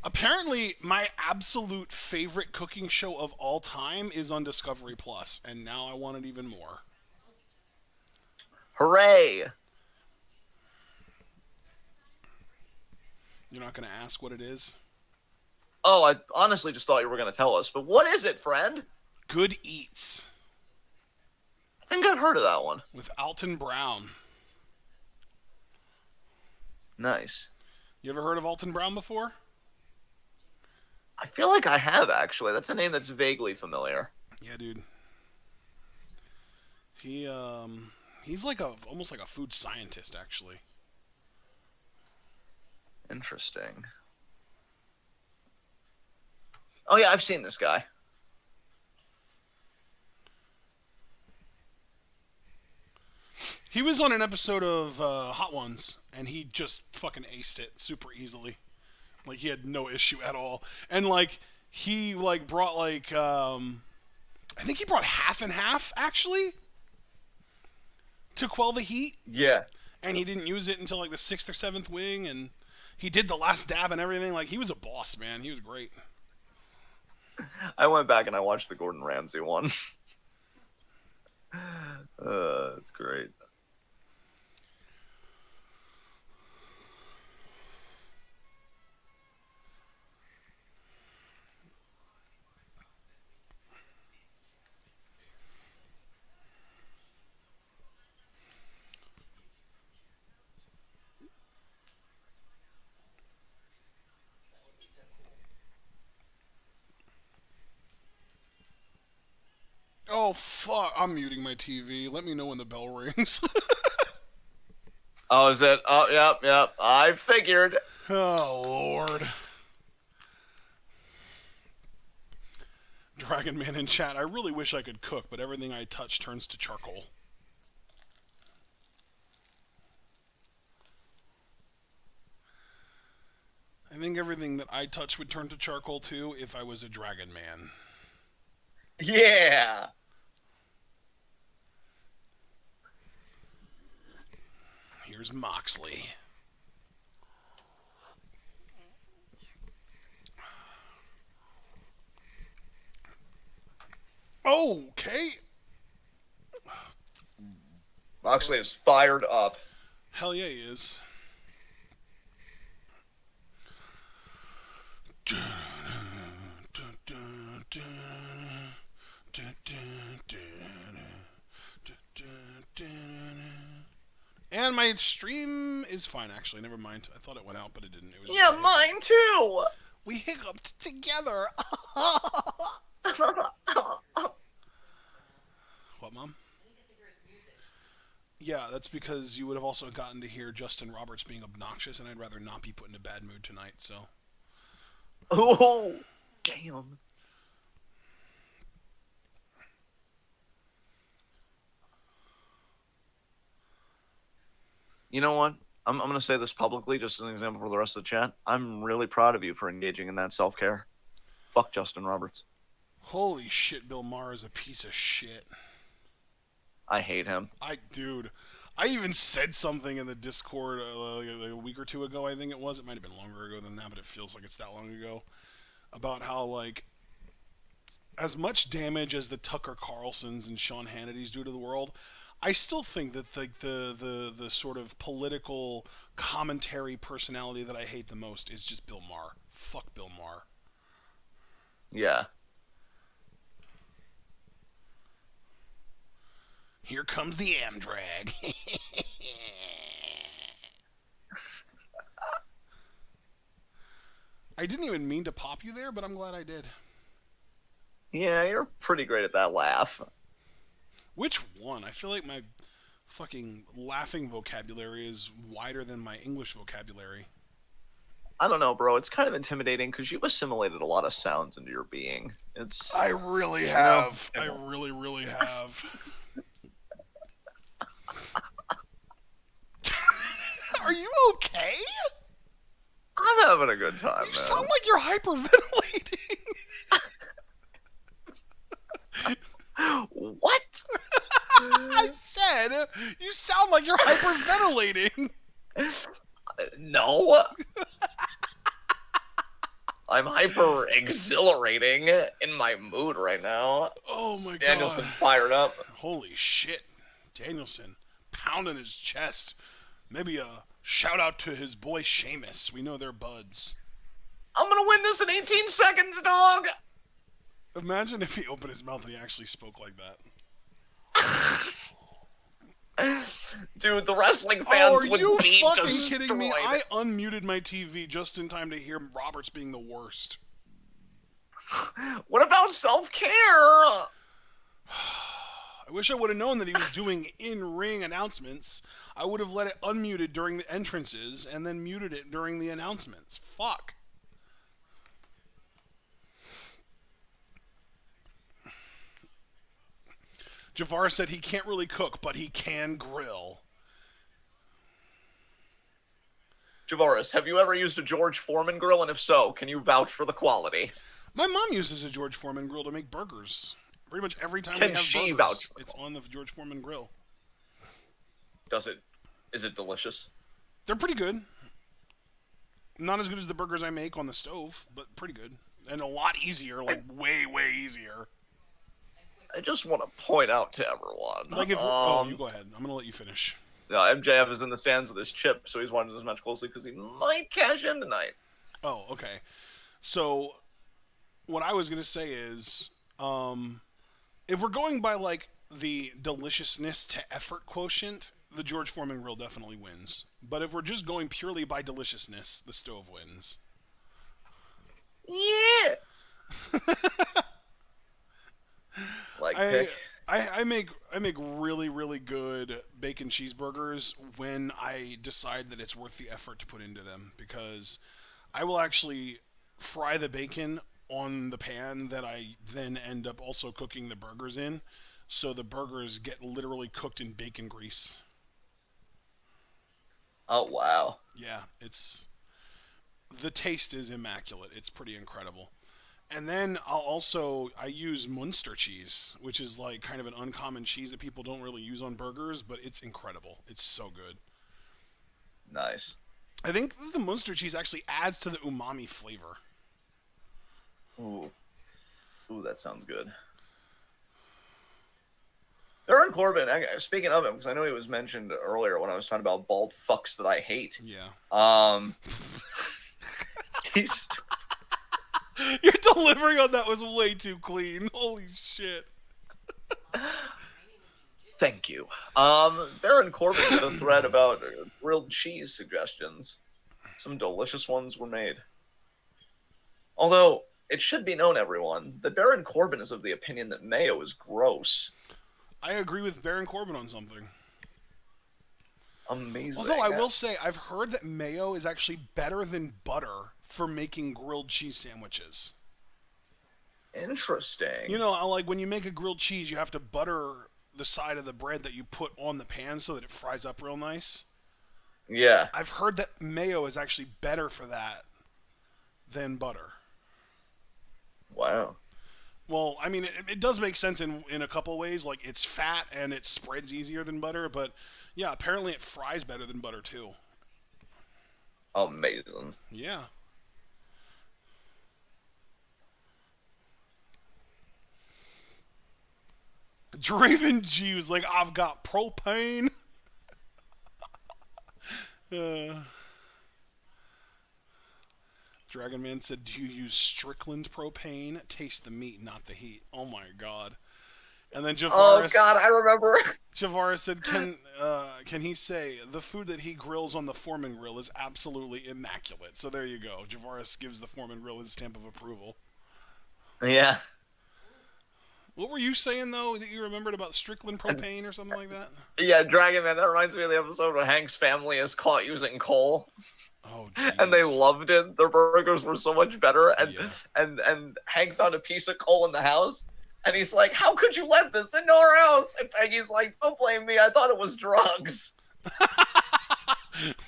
Apparently, my absolute favorite cooking show of all time is on Discovery Plus, and now I want it even more. Hooray! You're not going to ask what it is? Oh, I honestly just thought you were going to tell us. But what is it, friend? Good Eats. I think I've heard of that one. With Alton Brown. Nice. You ever heard of Alton Brown before? I feel like I have, actually. That's a name that's vaguely familiar. Yeah, dude. He's like almost like a food scientist, actually. Interesting. Oh, yeah, I've seen this guy. He was on an episode of Hot Ones, and he just fucking aced it super easily. Like, he had no issue at all. And, like, he, like, brought, like, I think he brought half and half, actually, to quell the heat. Yeah. And he didn't use it until, like, the 6th or 7th wing, and he did the last dab and everything. Like, he was a boss, man. He was great. I went back and I watched the Gordon Ramsay one. That's great. Oh, fuck. I'm muting my TV. Let me know when the bell rings. Oh, is it? Oh, yep. I figured. Oh, Lord. Dragon Man in chat. I really wish I could cook, but everything I touch turns to charcoal. I think everything that I touch would turn to charcoal, too, if I was a Dragon Man. Yeah. Here's Moxley. Okay. Moxley is fired up. Hell yeah, he is. And my stream is fine, actually. Never mind. I thought it went out, but it didn't. It was Yeah, mine too. We hiccuped together. What, Mom? I didn't get to hear his music. Yeah, that's because you would have also gotten to hear Justin Roberts being obnoxious, and I'd rather not be put in a bad mood tonight, so. Oh, damn. You know what? I'm going to say this publicly, just as an example for the rest of the chat. I'm really proud of you for engaging in that self-care. Fuck Justin Roberts. Holy shit, Bill Maher is a piece of shit. I hate him. Dude, I even said something in the Discord like a week or two ago, I think it was. It might have been longer ago than that, but it feels like it's that long ago. About how, like, as much damage as the Tucker Carlsons and Sean Hannitys do to the world, I still think that the sort of political commentary personality that I hate the most is just Bill Maher. Fuck Bill Maher. Yeah. Here comes the Amdrag. I didn't even mean to pop you there, but I'm glad I did. Yeah, you're pretty great at that laugh. Which one? I feel like my fucking laughing vocabulary is wider than my English vocabulary. I don't know, bro. It's kind of intimidating because you've assimilated a lot of sounds into your being. I really have. I really, really have. Are you okay? I'm having a good time, You sound like you're hyperventilating. What? I said you sound like you're hyperventilating. No. I'm hyper exhilarating in my mood right now. Oh my god. Danielson fired up. Holy shit. Danielson pounding his chest. Maybe a shout out to his boy Sheamus. We know they're buds. I'm gonna win this in 18 seconds, dog. Imagine if he opened his mouth and he actually spoke like that. Dude, the wrestling fans would be Are you fucking destroyed. kidding me? I unmuted my TV just in time to hear Roberts being the worst. What about self-care? I wish I would have known that he was doing in-ring announcements. I would have let it unmuted during the entrances and then muted it during the announcements. Fuck. Javar said he can't really cook, but he can grill. Javaris, have you ever used a George Foreman grill? And if so, can you vouch for the quality? My mom uses a George Foreman grill to make burgers. Pretty much every time Can we have she burgers, vouch for it's on the George Foreman grill. Is it delicious? They're pretty good. Not as good as the burgers I make on the stove, but pretty good. And a lot easier, like way, way easier. I just want to point out to everyone. Like if you go ahead. I'm gonna let you finish. MJF is in the stands with his chip, so he's watching this match closely because he might cash in tonight. Oh, okay. So, what I was gonna say is, if we're going by like the deliciousness to effort quotient, the George Foreman grill definitely wins. But if we're just going purely by deliciousness, the stove wins. Yeah. Like pick. I make really, really good bacon cheeseburgers when I decide that it's worth the effort to put into them, because I will actually fry the bacon on the pan that I then end up also cooking the burgers in, so the burgers get literally cooked in bacon grease. Oh wow. Yeah, the taste is immaculate. It's pretty incredible. And then I use Munster cheese, which is like kind of an uncommon cheese that people don't really use on burgers, but it's incredible. It's so good. Nice. I think the Munster cheese actually adds to the umami flavor. Ooh, that sounds good. Corbin, speaking of him, because I know he was mentioned earlier when I was talking about bald fucks that I hate. Yeah. He's... Your delivery on that was way too clean. Holy shit. Thank you. Baron Corbin did a thread about grilled cheese suggestions. Some delicious ones were made. Although, it should be known, everyone, that Baron Corbin is of the opinion that mayo is gross. I agree with Baron Corbin on something. Amazing. Although I will say, I've heard that mayo is actually better than butter for making grilled cheese sandwiches. Interesting. You know, like when you make a grilled cheese, you have to butter the side of the bread that you put on the pan so that it fries up real nice. Yeah. I've heard that mayo is actually better for that than butter. Wow. Well, I mean, it does make sense in a couple ways. Like, it's fat and it spreads easier than butter, but yeah, apparently it fries better than butter too. Amazing. Yeah. Draven G was like, I've got propane. Dragon Man said, do you use Strickland propane? Taste the meat, not the heat. Oh my god. And then Javaris... Oh god, I remember. Javaris said, can he say, the food that he grills on the Foreman grill is absolutely immaculate. So there you go. Javaris gives the Foreman grill his stamp of approval. Yeah. What were you saying, though, that you remembered about Strickland propane or something like that? Yeah, Dragon Man, that reminds me of the episode where Hank's family is caught using coal. Oh, jeez. And they loved it. Their burgers were so much better. And Hank found a piece of coal in the house. And he's like, how could you let this into our house? And Peggy's like, don't blame me. I thought it was drugs.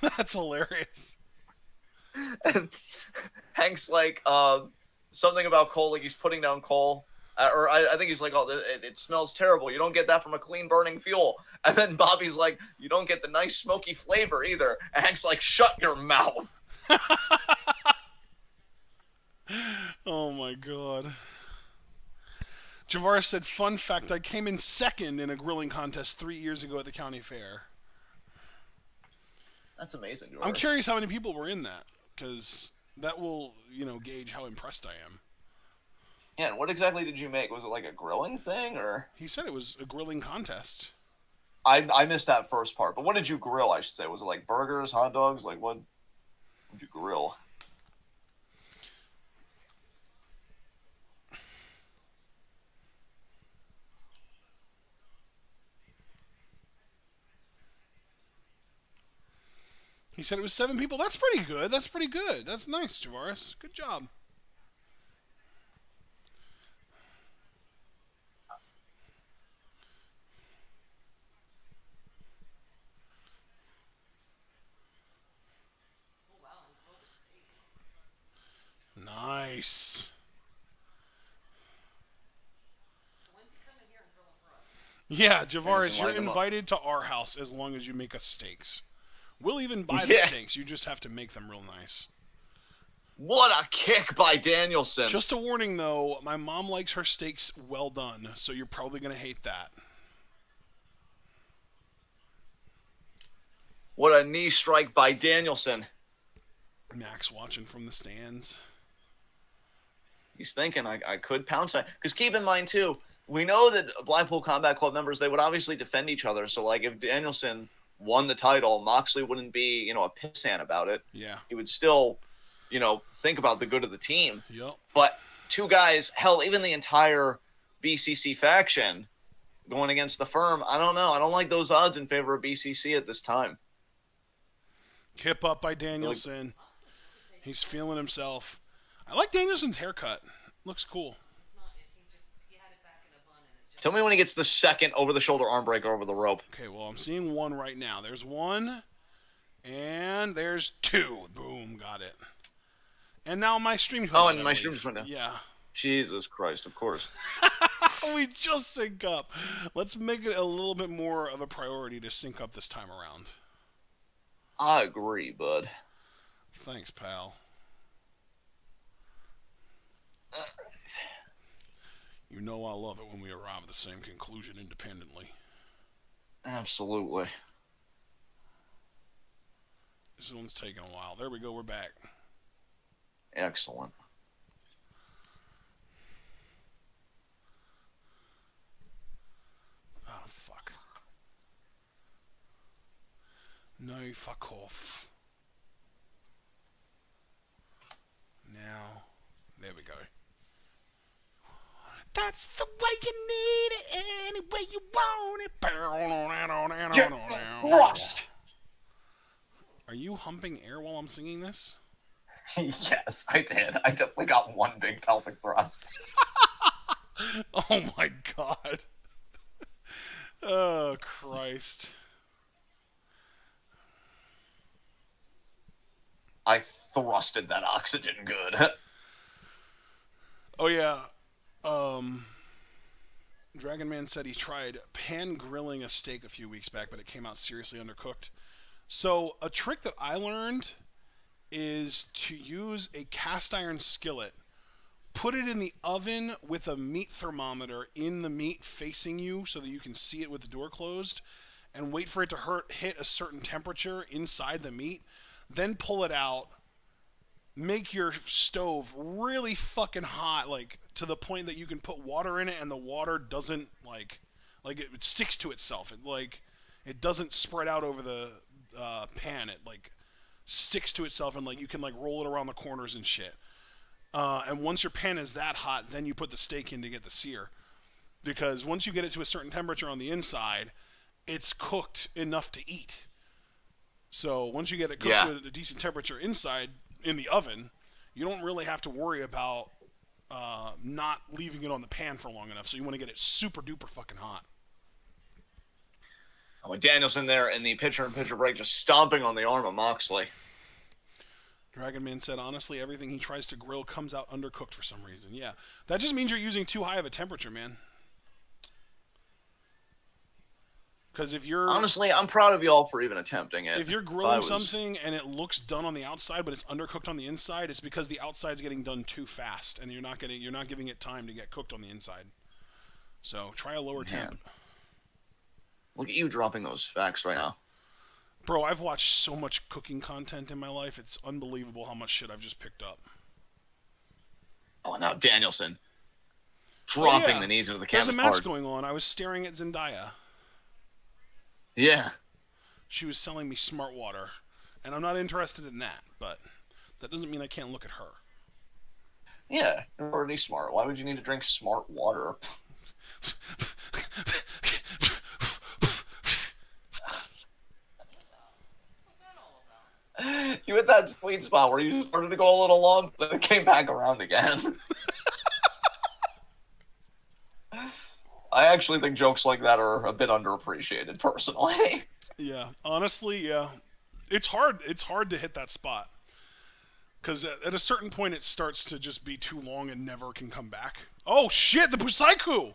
That's hilarious. And Hank's like, something about coal, like he's putting down coal. Or I think he's like, oh, it smells terrible. You don't get that from a clean burning fuel. And then Bobby's like, you don't get the nice smoky flavor either. And Hank's like, shut your mouth. Oh my god. Javaris said, fun fact, I came in second in a grilling contest 3 years ago at the county fair. That's amazing, Javaris. I'm curious how many people were in that, because that will, gauge how impressed I am. Yeah, and what exactly did you make? Was it like a grilling thing, or? He said it was a grilling contest. I missed that first part, but what did you grill, I should say? Was it like burgers, hot dogs? Like, what did you grill? He said it was 7 people. That's pretty good. That's pretty good. That's nice, Javaris. Good job. Nice. Yeah, Javaris, you're invited to our house as long as you make us steaks. We'll even buy the steaks. You just have to make them real nice. What a kick by Danielson. Just a warning, though. My mom likes her steaks well done, so you're probably going to hate that. What a knee strike by Danielson. Max watching from the stands. He's thinking, I could pounce on it. Because keep in mind, too, we know that Blackpool Combat Club members, they would obviously defend each other. So, like, if Danielson won the title, Moxley wouldn't be, a pissant about it. Yeah. He would still, think about the good of the team. Yep. But two guys, hell, even the entire BCC faction going against the Firm, I don't know. I don't like those odds in favor of BCC at this time. Hip up by Danielson. He's feeling himself. I like Danielson's haircut. Looks cool. Tell me when he gets the second over-the-shoulder arm breaker over the rope. Okay, well, I'm seeing one right now. There's one, and there's 2. Boom, got it. And now my stream. Oh, and my stream's went down. Yeah. Jesus Christ, of course. We just sync up. Let's make it a little bit more of a priority to sync up this time around. I agree, bud. Thanks, pal. You know I love it when we arrive at the same conclusion independently. Absolutely. This one's taking a while. There we go. We're back. Excellent. Oh, fuck. No, fuck off. Now, there we go. That's the way you need it, any way you want it. Thrust! Are you humping air while I'm singing this? Yes, I did. I definitely got one big pelvic thrust. Oh my god. Oh, Christ. I thrusted that oxygen good. Oh, yeah. Dragon Man said he tried pan grilling a steak a few weeks back, but it came out seriously undercooked. So, a trick that I learned is to use a cast iron skillet, put it in the oven with a meat thermometer in the meat facing you so that you can see it with the door closed, and wait for it to hit a certain temperature inside the meat, then pull it out, make your stove really fucking hot, like to the point that you can put water in it and the water doesn't like it sticks to itself. It doesn't spread out over the pan. It like sticks to itself, and like you can like roll it around the corners and shit. And once your pan is that hot, then you put the steak in to get the sear. Because once you get it to a certain temperature on the inside, it's cooked enough to eat. So once you get it cooked to a decent temperature inside in the oven, you don't really have to worry about not leaving it on the pan for long enough. So you want to get it super duper fucking hot. Oh, and Danielson there in the pitcher-in-pitcher break just stomping on the arm of Moxley. Dragon Man said, honestly, everything he tries to grill comes out undercooked for some reason. Yeah, that just means you're using too high of a temperature, man. Because if you're... Honestly, I'm proud of y'all for even attempting it. If you're grilling something and it looks done on the outside, but it's undercooked on the inside, it's because the outside's getting done too fast, and you're not giving it time to get cooked on the inside. So try a lower temp. Look at you dropping those facts right now. Bro, I've watched so much cooking content in my life. It's unbelievable how much shit I've just picked up. Oh, now Danielson dropping the knees into the canvas. There's a match going on. I was staring at Zendaya. Yeah. She was selling me smart water, and I'm not interested in that, but that doesn't mean I can't look at her. Yeah, you're already smart. Why would you need to drink smart water? You hit that sweet spot where you started to go a little long, but then it came back around again. I actually think jokes like that are a bit underappreciated, personally. Yeah, honestly, yeah. It's hard to hit that spot. Because at a certain point, it starts to just be too long and never can come back. Oh, shit, the Busaiku!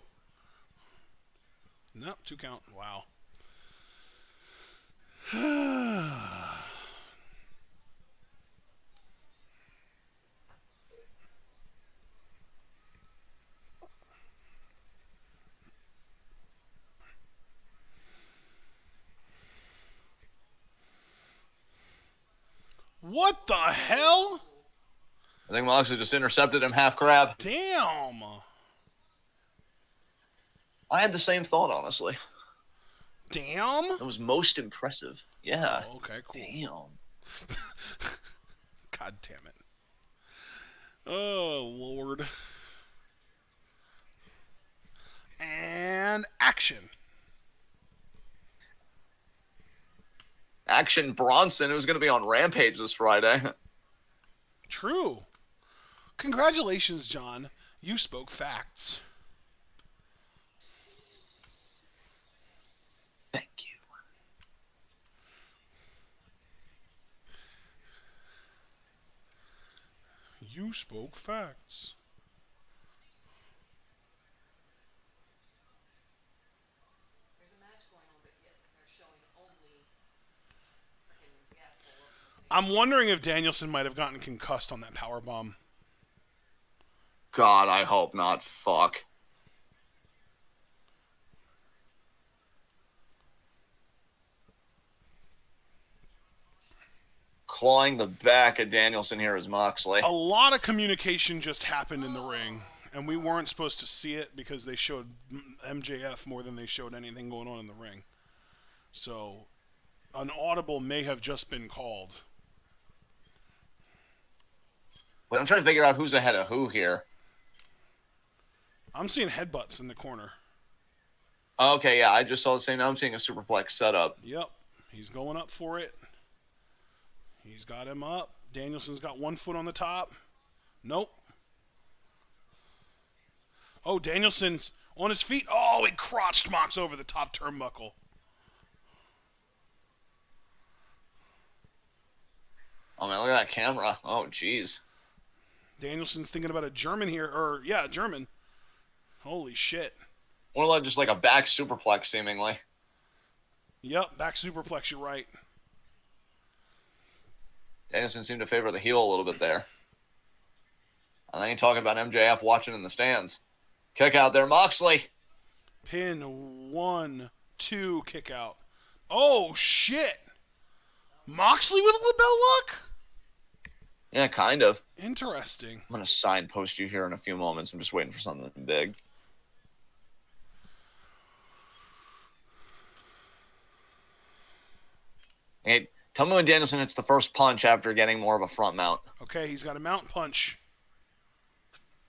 No, 2 count. Wow. What the hell? I think Moxley just intercepted him half crab. Damn. I had the same thought, honestly. Damn? That was most impressive. Yeah. Oh, okay, cool. Damn. God damn it. Oh, Lord. And action. Action Bronson, who's going to be on Rampage this Friday. True. Congratulations, John. You spoke facts. Thank you. You spoke facts. There's a match going on, but yet they're showing only freaking gas full up in the I'm wondering if Danielson might have gotten concussed on that power bomb. God, I hope not. Fuck. clawing the back of Danielson here is Moxley. A lot of communication just happened in the ring, and we weren't supposed to see it because they showed MJF more than they showed anything going on in the ring. So, an audible may have just been called. But I'm trying to figure out who's ahead of who here. I'm seeing headbutts in the corner. Okay, yeah, I just saw the same. Now I'm seeing a superplex setup. Yep, he's going up for it. He's got him up. Danielson's got one foot on the top. Nope. Oh, Danielson's on his feet. Oh, he crotched Mox over the top turnbuckle. Oh, man, look at that camera. Oh, jeez. Danielson's thinking about a German here. Or, yeah, German. Holy shit. More like just like a back superplex, seemingly. Yep, back superplex, you're right. Danielson seemed to favor the heel a little bit there. And I ain't talking about MJF watching in the stands. Kick out there, Moxley. Pin 1, 2, kick out. Oh, shit. Moxley with a label lock? Yeah, kind of. Interesting. I'm going to signpost you here in a few moments. I'm just waiting for something big. Hey, tell me when Danielson hits the first punch after getting more of a front mount. Okay, he's got a mount punch.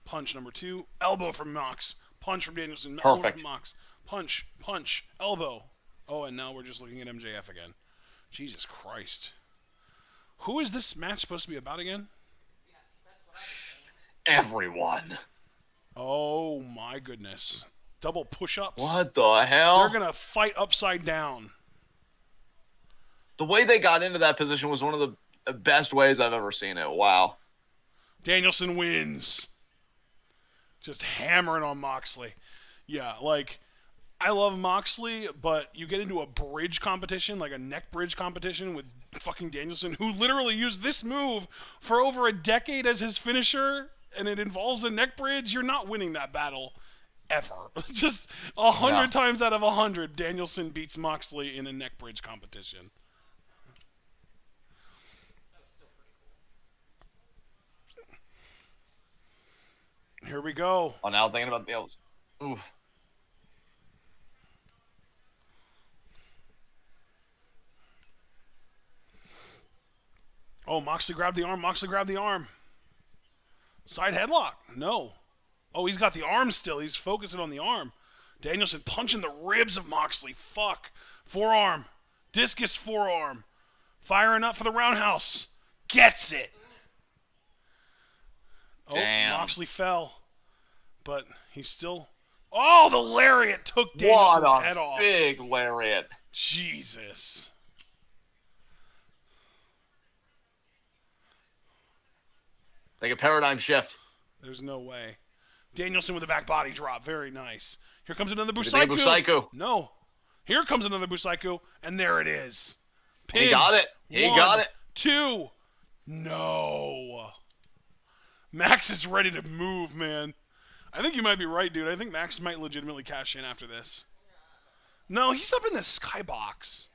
Punch number 2. Elbow from Mox. Punch from Danielson. Elbow Perfect. from Mox. Punch. Punch. Elbow. Oh, and now we're just looking at MJF again. Jesus Christ. Who is this match supposed to be about again? Yeah, that's what I was saying. Everyone. Oh, my goodness. Double push-ups. What the hell? They're going to fight upside down. The way they got into that position was one of the best ways I've ever seen it. Wow. Danielson wins. Just hammering on Moxley. Yeah, like, I love Moxley, but you get into a bridge competition, like a neck bridge competition with fucking Danielson, who literally used this move for over a decade as his finisher, and it involves a neck bridge. You're not winning that battle ever. Just 100 times out of 100, Danielson beats Moxley in a neck bridge competition. That was still pretty cool. Here we go. Oh, now thinking about the L's. Oof. Oh, Moxley grabbed the arm. Moxley grabbed the arm. Side headlock. No. Oh, he's got the arm still. He's focusing on the arm. Danielson punching the ribs of Moxley. Fuck. Forearm. Discus forearm. Firing up for the roundhouse. Gets it. Oh, Damn. Moxley fell. But he's still... Oh, the lariat took Danielson's What head a off. big lariat. Jesus. Like a paradigm shift. There's no way. Danielson with a back body drop. Very nice. Here comes another Look at the Busaiku. Busaiku. No. Here comes another Busaiku, and there it is. Pin. He got it. He One, got it. 2. No. Max is ready to move, man. I think you might be right, dude. I think Max might legitimately cash in after this. No, he's up in the skybox.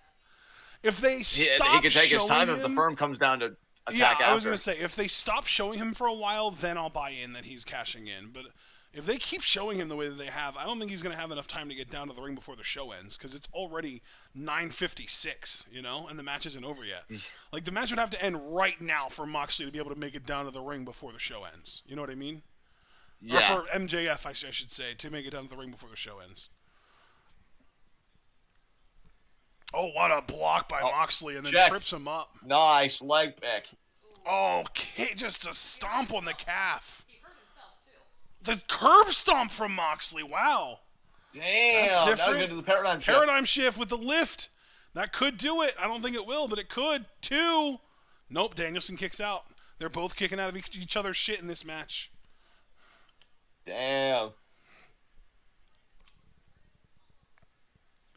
If they stop He can take his showing time if the him- firm comes down to attack yeah, after. I was going to say, if they stop showing him for a while, then I'll buy in that he's cashing in. But if they keep showing him the way that they have, I don't think he's going to have enough time to get down to the ring before the show ends, because it's already 9:56, you know, and the match isn't over yet. Like, the match would have to end right now for Moxley to be able to make it down to the ring before the show ends. You know what I mean? Yeah. Or for MJF, I should say, to make it down to the ring before the show ends. Oh, what a block by Moxley, and then checked. trips him up. Nice leg pick. Oh, just a stomp on the calf. He hurt himself, too. The curb stomp from Moxley. Wow. Damn. That's That was different. good to the paradigm shift. Paradigm shift with the lift. That could do it. I don't think it will, but it could. 2. Nope, Danielson kicks out. They're both kicking out of each other's shit in this match. Damn.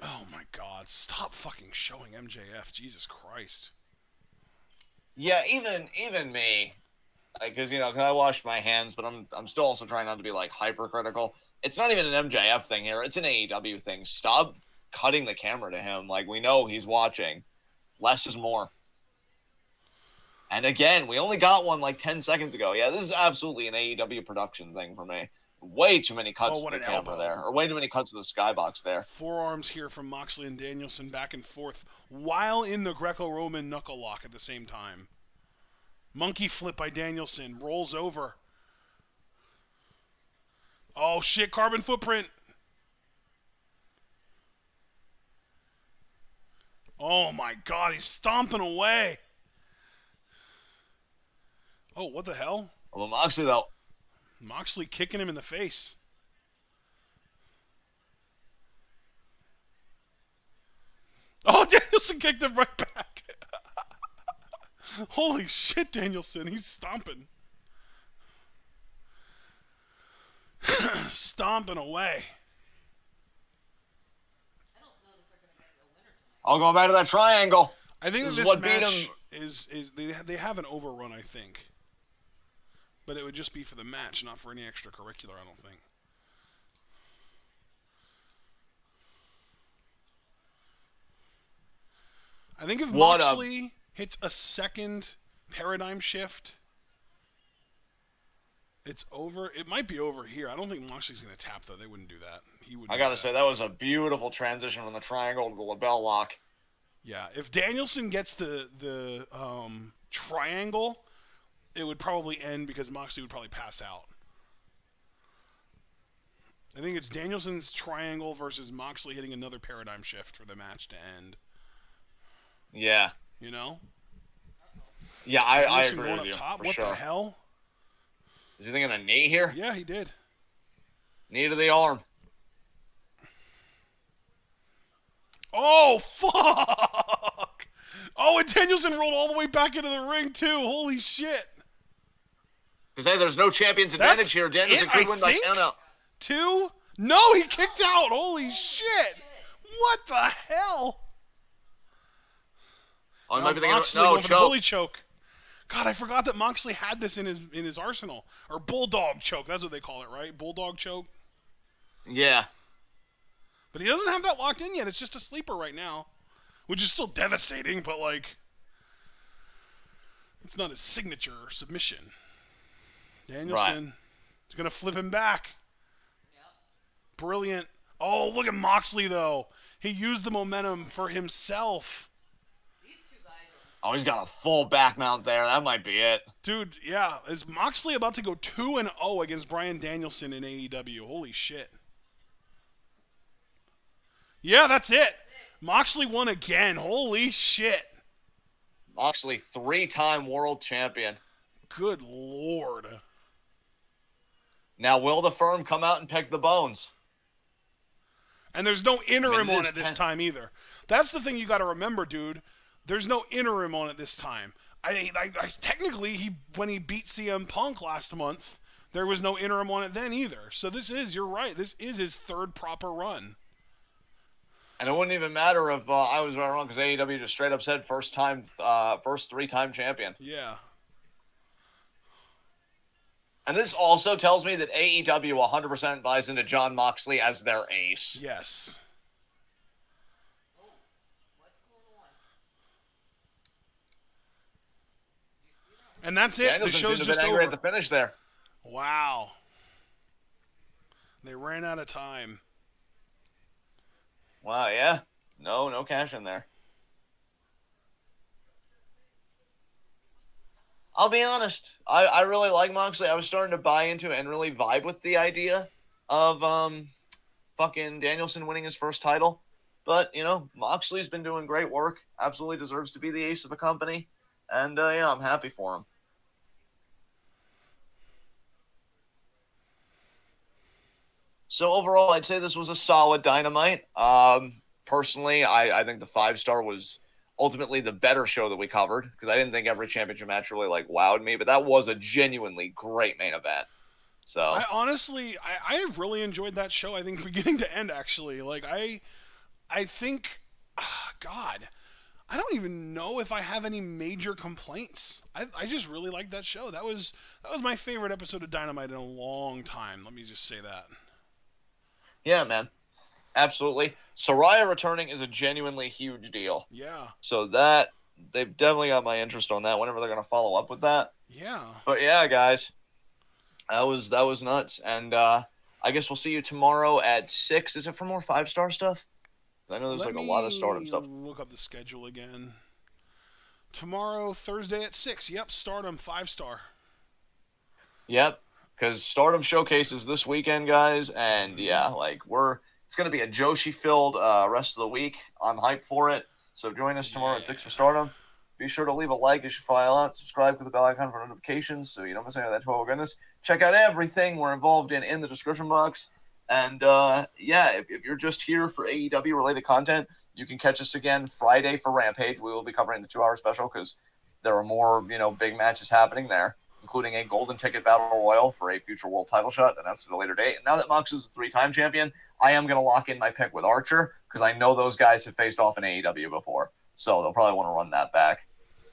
Oh, my God. Stop fucking showing MJF. Jesus Christ. Yeah, even me, like, cause I washed my hands, but I'm still also trying not to be like hypercritical. It's not even an MJF thing here; it's an AEW thing. Stop cutting the camera to him. Like, we know he's watching. Less is more. And again, we only got one like 10 seconds ago. Yeah, this is absolutely an AEW production thing for me. Way too many cuts to the camera there. Or way too many cuts to the skybox there. Forearms here from Moxley and Danielson back and forth while in the Greco-Roman knuckle lock at the same time. Monkey flip by Danielson. Rolls over. Oh, shit. Carbon footprint. Oh, my God. He's stomping away. Oh, what the hell? Well, Moxley, though. Moxley kicking him in the face. Oh, Danielson kicked him right back. Holy shit, Danielson. He's stomping. Stomping away. I'll go back to that triangle. I think this this is what match beat him. is they have an overrun, I think. But it would just be for the match, not for any extracurricular, I don't think. I think if Moxley hits a second paradigm shift, it's over. It might be over here. I don't think Moxley's going to tap, though. They wouldn't do that. He would. I got to say, that was a beautiful transition from the triangle to the label lock. Yeah, if Danielson gets the triangle, it would probably end because Moxley would probably pass out. I think it's Danielson's triangle versus Moxley hitting another paradigm shift for the match to end. Yeah. You know? Yeah, I agree with you. Top? For What sure. the hell? Is he thinking a knee here? Yeah, he did. Knee to the arm. Oh, fuck! Oh, and Danielson rolled all the way back into the ring, too. Holy shit. Because, hey, there's no champion's advantage here. Danielson could win by count out. 2? No, he kicked out. Holy shit. What the hell? Oh, he might be thinking, Moxley no, going for the bully choke. God, I forgot that Moxley had this in his arsenal. Or bulldog choke. That's what they call it, right? Bulldog choke. Yeah. But he doesn't have that locked in yet. It's just a sleeper right now. Which is still devastating, but like... It's not his signature submission. Danielson is going to flip him back. Yep. Brilliant. Oh, look at Moxley, though. He used the momentum for himself. These two guys are. Oh, he's got a full back mount there. That might be it. Dude, yeah. Is Moxley about to go 2-0 against Bryan Danielson in AEW? Holy shit. Yeah, that's it. Moxley won again. Holy shit. Moxley, 3-time world champion. Good lord. Now, will the firm come out and pick the bones? And there's no interim I mean, on it this time either. That's the thing you got to remember, dude. There's no interim on it this time. I technically, when he beat CM Punk last month, there was no interim on it then either. So you're right, this is his third proper run. And it wouldn't even matter if I was right or wrong, because AEW just straight up said first 3-time champion. Yeah. And this also tells me that AEW 100% buys into Jon Moxley as their ace. Yes. Oh, what's going on? You see that? And that's it. The Danielson show's seemed to just have been angry over. at the finish there. Wow. They ran out of time. Wow, yeah. No cash in there. I'll be honest. I really like Moxley. I was starting to buy into it and really vibe with the idea of fucking Danielson winning his first title. But, Moxley's been doing great work. Absolutely deserves to be the ace of a company. And, I'm happy for him. So overall, I'd say this was a solid Dynamite. Personally, I think the 5-star was ultimately the better show that we covered, because I didn't think every championship match really wowed me, but that was a genuinely great main event. So I honestly, I really enjoyed that show. I think beginning to end, actually. I think, God, I don't even know if I have any major complaints. I just really liked that show. That was my favorite episode of Dynamite in a long time. Let me just say that. Yeah, man. Absolutely. Soraya returning is a genuinely huge deal. Yeah. So that they've definitely got my interest on that. Whenever they're gonna follow up with that. Yeah. But yeah, guys, that was nuts. And I guess we'll see you tomorrow at 6. Is it for more 5-star stuff? I know there's Let like a lot of Stardom me stuff. look up the schedule again. Tomorrow, Thursday at 6. Yep, Stardom 5-star. Yep, because Stardom Showcase is this weekend, guys, and yeah, like it's gonna be a Joshi filled rest of the week. I'm hyped for it. So join us tomorrow at 6 for Stardom. Be sure to leave a like as you file out. Subscribe with the bell icon for notifications so you don't miss any of that 12 goodness. Check out everything we're involved in the description box. And yeah, if you're just here for AEW related content, you can catch us again Friday for Rampage. We will be covering the 2-hour special because there are more big matches happening there, including a golden ticket battle royal for a future world title shot announced at a later date. And now that Mox is a 3-time champion, I am going to lock in my pick with Archer because I know those guys have faced off in AEW before. So they'll probably want to run that back.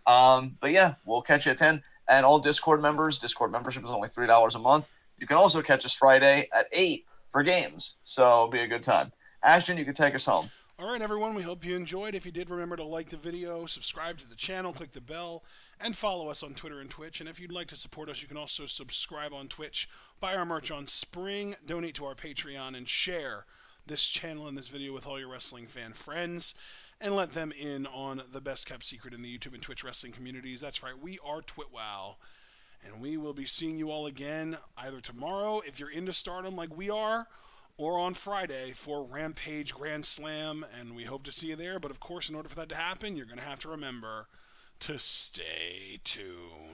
But yeah, we'll catch you at 10. And all Discord members, Discord membership is only $3 a month. You can also catch us Friday at 8 for games. So it'll be a good time. Ashton, you can take us home. All right, everyone, we hope you enjoyed. If you did, remember to like the video, subscribe to the channel, click the bell, and follow us on Twitter and Twitch. And if you'd like to support us, you can also subscribe on Twitch, buy our merch on Spring, donate to our Patreon, and share this channel and this video with all your wrestling fan friends, and let them in on the best-kept secret in the YouTube and Twitch wrestling communities. That's right, we are TwitWow. And we will be seeing you all again either tomorrow, if you're into Stardom like we are, or on Friday for Rampage Grand Slam, and we hope to see you there. But of course, in order for that to happen, you're going to have to remember to stay tuned.